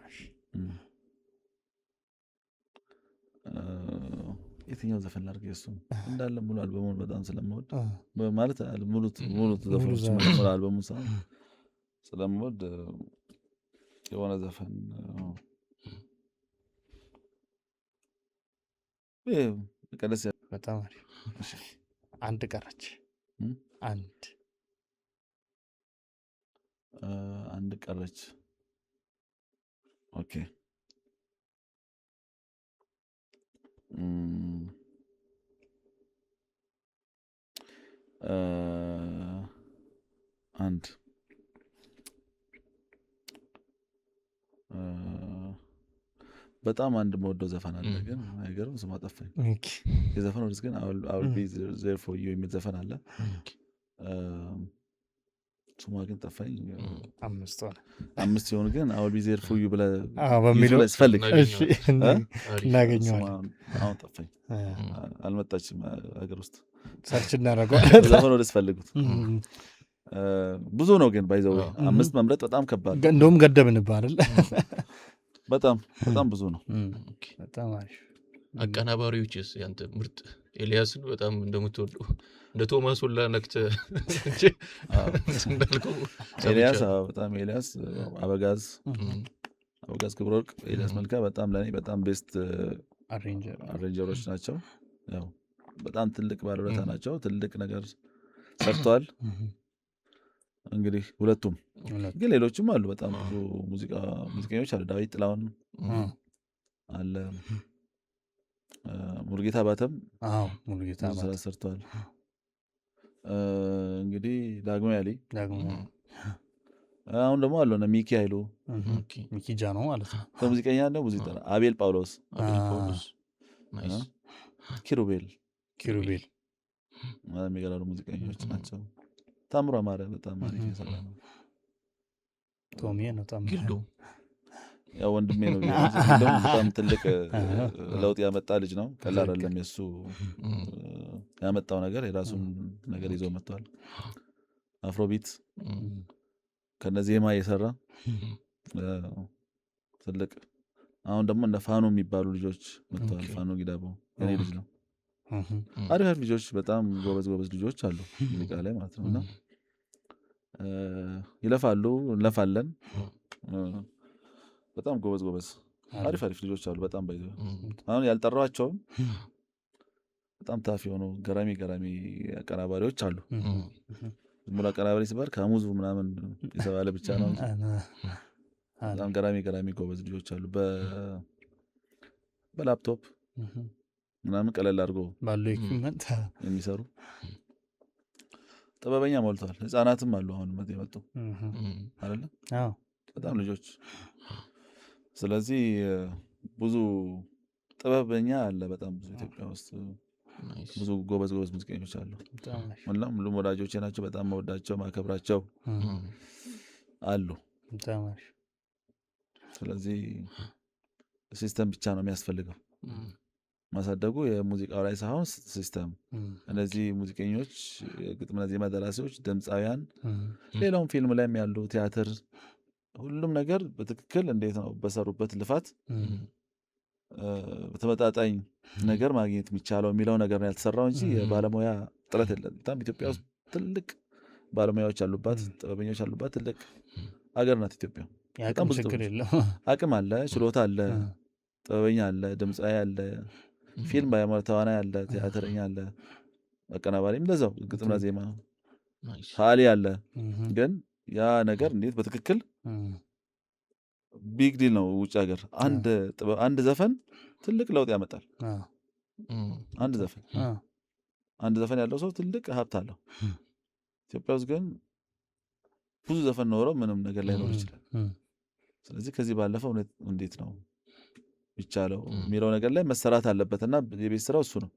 የትኛው ዘፈን ላድርግ? የእሱ እንዳለ ሙሉ አልበሙን በጣም ስለምወድ ማለት ሙሉ ዘፈኖች ሙሉ አልበሙን ስለምወድ የሆነ ዘፈን ቀደስ በጣም አሪፍ። አንድ ቀረች። አንድ ቀረች። ኦኬ። አንድ በጣም አንድ መወደው ዘፈን አለ፣ ግን አይገርም ስሟ ጠፋኝ። የዘፈን ወደስ ግን አውል ቢ ዜር ፎር ዩ የሚል ዘፈን አለ። ስሟ ግን ጠፋኝ። 5 ሲሆኑ ግን አውል ቢ ዜር ፎር ዩ ብለህ በሚለው ስፈልግ እናገኘዋለን። አሁን ጠፋኝ፣ አልመጣችም ሀገር ውስጥ። ሰርች እናደርገዋለን። ዘፈን ወደስ ፈልጉት። ብዙ ነው ግን ባይዘው 5 መምረጥ በጣም ከባድ። እንደውም ገደብንብህ አይደል? በጣም ብዙ ነው። በጣም አሪፍ። አቀናባሪዎችስ ያንተ ምርጥ? ኤልያስን በጣም እንደምትወዱ እንደ ቶማስ ሁላ ነክተህ እንዳልከው ኤልያስ በጣም ኤልያስ አበጋዝ ክብረ ወርቅ፣ ኤልያስ መልካ በጣም ለኔ በጣም ቤስት አሬንጀሮች ናቸው። ያው በጣም ትልቅ ባለውለታ ናቸው። ትልቅ ነገር ሰርተዋል። እንግዲህ ሁለቱም ግን ሌሎችም አሉ። በጣም ብዙ ሙዚቀኞች አሉ። ዳዊት ጥላሁን አለ፣ ሙሉጌታ ባተም ሙሉጌታ ብዙ ስራ ሰርተዋል። እንግዲህ ዳግማዊ አሊ አሁን ደግሞ አለው ሚኪ ኃይሉ ሚኪ ጃኖ ማለት ነው። ከሙዚቀኛ ነው ብዙ ይጠራ። አቤል ጳውሎስ፣ ኪሩቤል የሚገራሩ ሙዚቀኞች ናቸው። ታምሮ አማረ በጣም አሪፍ የሰራ ነው። ቶሚ ነው ግልዶ ያው ወንድሜ ነው። በጣም ትልቅ ለውጥ ያመጣ ልጅ ነው። ቀላል አይደለም። የሱ ያመጣው ነገር የራሱን ነገር ይዞ መጥቷል። አፍሮቢት ከነዜማ እየሰራ ትልቅ አሁን ደግሞ እንደ ፋኖ የሚባሉ ልጆች መጥተዋል። ፋኖ ጊዳቦ የኔ ልጅ ነው። አሪፍ ልጆች፣ በጣም ጎበዝ ልጆች አሉ ሙዚቃ ላይ ማለት ነው። እና ይለፋሉ፣ እንለፋለን። በጣም ጎበዝ አሪፍ ልጆች አሉ። በጣም ባይዘ አሁን ያልጠራቸውም በጣም ታፍ የሆኑ ገራሚ አቀናባሪዎች አሉ። ሙሉ አቀናባሪ ሲባል ከሙዙ ምናምን የተባለ ብቻ ነው። በጣም ገራሚ ጎበዝ ልጆች አሉ። በላፕቶፕ ምናምን ቀለል አድርጎ ባለው ኢኩዊፕመንት የሚሰሩ ጥበበኛ ሞልተዋል። ህፃናትም አሉ አሁን የመጡ አይደለ? በጣም ልጆች። ስለዚህ ብዙ ጥበበኛ አለ በጣም ብዙ ኢትዮጵያ ውስጥ ብዙ ጎበዝ ሙዚቀኞች አሉ። ሁሉም ወዳጆቼ ናቸው። በጣም መወዳቸው ማከብራቸው አሉ። ስለዚህ ሲስተም ብቻ ነው የሚያስፈልገው ማሳደጉ የሙዚቃው ላይ ሳይሆን ሲስተም። እነዚህ ሙዚቀኞች፣ ግጥምና ዜማ ደራሲዎች፣ ድምፃውያን፣ ሌላውም ፊልም ላይም ያሉ ቲያትር፣ ሁሉም ነገር በትክክል እንዴት ነው በሰሩበት ልፋት በተመጣጣኝ ነገር ማግኘት የሚቻለው የሚለው ነገር ነው ያልተሰራው እንጂ የባለሙያ ጥረት የለም። በጣም ኢትዮጵያ ውስጥ ትልቅ ባለሙያዎች አሉባት፣ ጥበበኞች አሉባት። ትልቅ አገር ናት ኢትዮጵያ። በጣም ብዙ አቅም አለ፣ ችሎታ አለ፣ ጥበበኛ አለ፣ ድምፃዊ አለ፣ ፊልም ባለሙያ ተዋናይ አለ፣ ቲያትረኛ አለ፣ አቀናባሪም ለዛው ግጥምና ዜማ ሀሊ አለ። ግን ያ ነገር እንዴት በትክክል ቢግ ዲል ነው። ውጭ ሀገር አንድ ዘፈን ትልቅ ለውጥ ያመጣል። አንድ ዘፈን ያለው ሰው ትልቅ ሀብት አለው። ኢትዮጵያ ውስጥ ግን ብዙ ዘፈን ኖረው ምንም ነገር ላይ ኖር ይችላል። ስለዚህ ከዚህ ባለፈው እንዴት ነው ይቻለው የሚለው ነገር ላይ መሰራት አለበት እና የቤት ስራው እሱ ነው።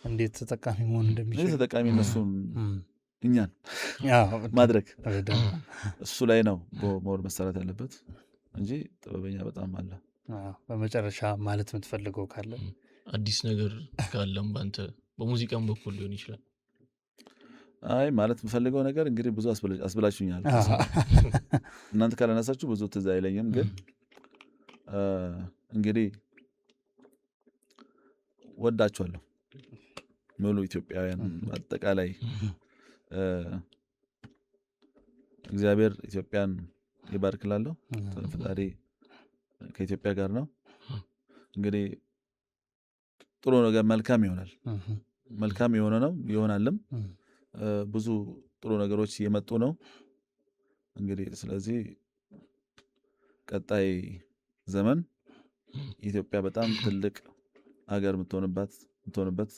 እንዴት ተጠቃሚ መሆን እንደሚችል ተጠቃሚ እነሱን እኛን ማድረግ እሱ ላይ ነው ሞር መሰራት ያለበት እንጂ ጥበበኛ በጣም አለ። በመጨረሻ ማለት የምትፈልገው ካለ? አዲስ ነገር ካለም በአንተ በሙዚቃም በኩል ሊሆን ይችላል። አይ ማለት የምፈልገው ነገር እንግዲህ ብዙ አስብላችሁኛል። እናንተ ካላነሳችሁ ብዙ ትዝ አይለኝም። ግን እንግዲህ ወዳችኋለሁ ሙሉ ኢትዮጵያውያን አጠቃላይ። እግዚአብሔር ኢትዮጵያን ይባርክላለሁ። ፈጣሪ ከኢትዮጵያ ጋር ነው። እንግዲህ ጥሩ ነገር መልካም ይሆናል። መልካም የሆነ ነው ይሆናልም። ብዙ ጥሩ ነገሮች እየመጡ ነው እንግዲህ። ስለዚህ ቀጣይ ዘመን ኢትዮጵያ በጣም ትልቅ ሀገር የምትሆንበት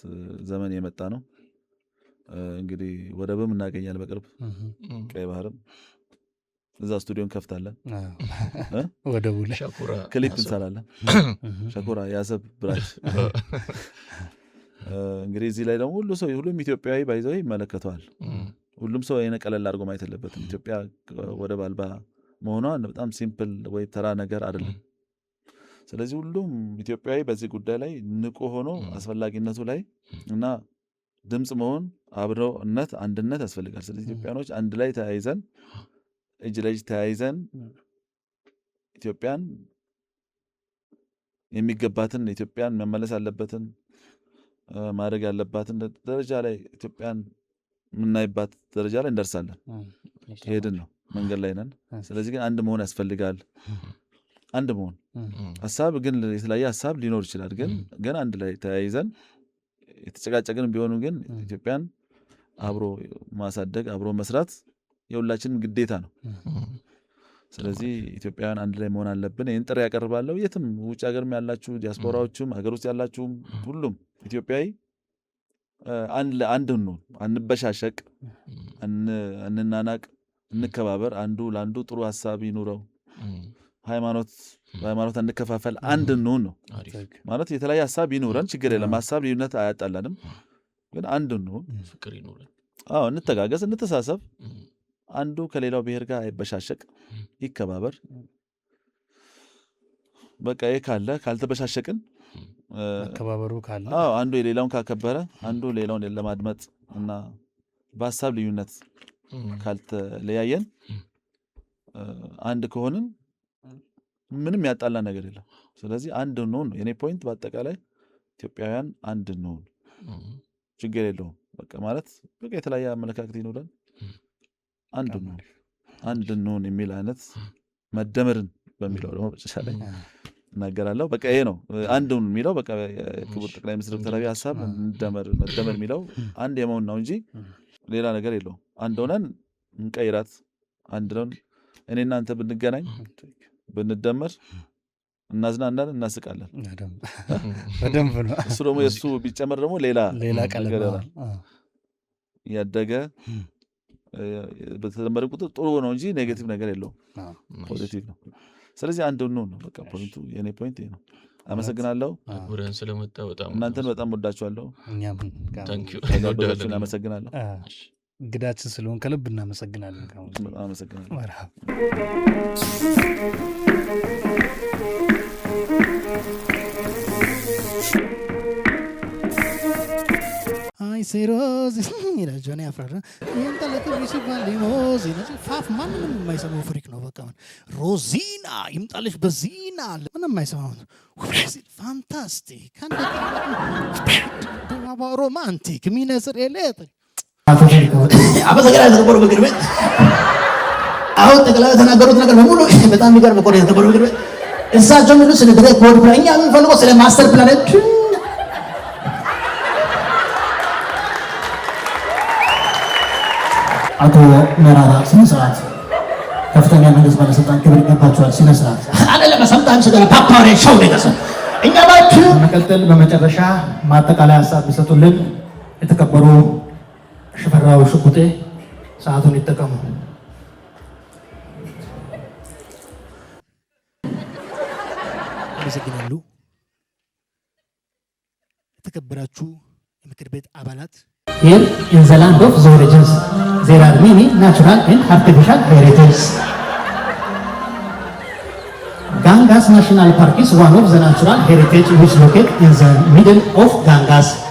ዘመን የመጣ ነው። እንግዲህ ወደብም እናገኛለን በቅርብ ቀይ ባህርም። እዛ ስቱዲዮን ከፍታለን። ወደቡ ላይ ክሊፕ እንሰራለን። ሸኩራ የአሰብ ብራች። እንግዲህ እዚህ ላይ ደግሞ ሁሉም ኢትዮጵያዊ ባይዘው ይመለከተዋል። ሁሉም ሰው ይሄን ቀለል አድርጎ ማየት የለበትም። ኢትዮጵያ ወደብ አልባ መሆኗ በጣም ሲምፕል ወይ ተራ ነገር አይደለም። ስለዚህ ሁሉም ኢትዮጵያዊ በዚህ ጉዳይ ላይ ንቁ ሆኖ አስፈላጊነቱ ላይ እና ድምፅ መሆን፣ አብሮነት፣ አንድነት ያስፈልጋል። ስለዚህ ኢትዮጵያኖች አንድ ላይ ተያይዘን እጅ ለእጅ ተያይዘን ኢትዮጵያን የሚገባትን ኢትዮጵያን መመለስ ያለበትን ማድረግ ያለባትን ደረጃ ላይ ኢትዮጵያን የምናይባት ደረጃ ላይ እንደርሳለን። ሄድን ነው መንገድ ላይ ነን። ስለዚህ ግን አንድ መሆን ያስፈልጋል። አንድ መሆን ሀሳብ ግን የተለያየ ሀሳብ ሊኖር ይችላል። ግን አንድ ላይ ተያይዘን የተጨቃጨቅን ቢሆኑ ግን ኢትዮጵያን አብሮ ማሳደግ አብሮ መስራት የሁላችንም ግዴታ ነው። ስለዚህ ኢትዮጵያውያን አንድ ላይ መሆን አለብን። ይህን ጥሪ ያቀርባለሁ። የትም ውጭ ሀገርም ያላችሁ ዲያስፖራዎችም ሀገር ውስጥ ያላችሁም ሁሉም ኢትዮጵያዊ አንድ ነው። አንበሻሸቅ፣ እንናናቅ፣ እንከባበር። አንዱ ለአንዱ ጥሩ ሀሳብ ይኑረው። በሃይማኖት እንከፋፈል፣ አንድ እንሁን ነው ማለት። የተለያየ ሀሳብ ይኑረን፣ ችግር የለም። ሀሳብ ልዩነት አያጣላንም፣ ግን አንድ እንሁን፣ ፍቅር ይኑረን። እንተጋገዝ፣ እንተሳሰብ። አንዱ ከሌላው ብሔር ጋር አይበሻሸቅ፣ ይከባበር። በቃ ይሄ ካለ ካልተበሻሸቅን መከባበሩ ካለ አንዱ የሌላውን ካከበረ አንዱ ሌላውን ለማድመጥ እና በሀሳብ ልዩነት ካልተለያየን አንድ ከሆንን ምንም ያጣላ ነገር የለም። ስለዚህ አንድ እንሁን ነው የኔ ፖይንት። በአጠቃላይ ኢትዮጵያውያን አንድ እንሁን፣ ችግር የለውም። በቃ ማለት በቃ የተለያየ አመለካከት ይኖረን፣ አንድ እንሁን የሚል አይነት መደመርን በሚለው ደግሞ መጨረሻ ላይ እናገራለሁ። በቃ ይሄ ነው አንድ የሚለው። በቃ ክቡር ጠቅላይ ሚኒስትር ዶክተር አብይ ሀሳብ መደመር የሚለው አንድ የመሆን ነው እንጂ ሌላ ነገር የለውም። አንድ ሆነን እንቀይራት። አንድ ነው። እኔ እናንተ ብንገናኝ ብንደመር እናዝናናለን፣ እናስቃለን። በደንብ ነው። እሱ ደግሞ የእሱ ቢጨመር ደግሞ ሌላ ቀለም ያደገ በተደመረ ቁጥር ጥሩ ነው እንጂ ኔጌቲቭ ነገር የለውም፣ ፖዚቲቭ ነው። ስለዚህ አንድ ነው በቃ ፖይንቱ። የኔ ፖይንት ይሄ ነው። አመሰግናለሁ ስለመጣ። በጣም እናንተን በጣም ወዳችኋለሁ። እኛም አመሰግናለሁ። እንግዳችን ስለሆን ከልብ እናመሰግናለን። በጣም አመሰግናለሁ። ጆኒ አፍራራ ፋፍ ማንም የማይሰማው ፍሪክ ነው። በቃ ሮዚና ይምጣለች በዚና ምንም የማይሰማው ፋንታስቲክ ሮማንቲክ ሚነስር የለት አመሰግናለሁ። የተከበሩ ምክር ቤት አሁን ጠቅላይ የተናገሩት ነገር በሙሉ በጣም የሚገርም እኮ ነው። የተከበሩ ምክር ቤት እሳቸው የሚሉት ስለ ድሬክ ቦርድ ፕላን፣ እኛ የምንፈልገው ስለ ማስተር ፕላኔት አቶ መራራ ስነ ስርዓት ከፍተኛ መንግስት ባለስልጣን ክብር ይገባቸዋል። ስነ ስርዓት አይደለም ሰምታን ስለላ ፓፓሬ ሾው ደረሰ። እኛ ባችሁ መቀጠል በመጨረሻ ማጠቃለያ ሀሳብ ቢሰጡልን የተከበሩ ሽፈራው ሽጉጤ ሰዓቱን ይጠቀሙ። አመሰግናሉ። የተከበራችሁ የምክር ቤት አባላት Here in the land of the origins, there are many natural and artificial heritages. Gangas National Park is one of the natural heritage which is located in the middle of Gangas.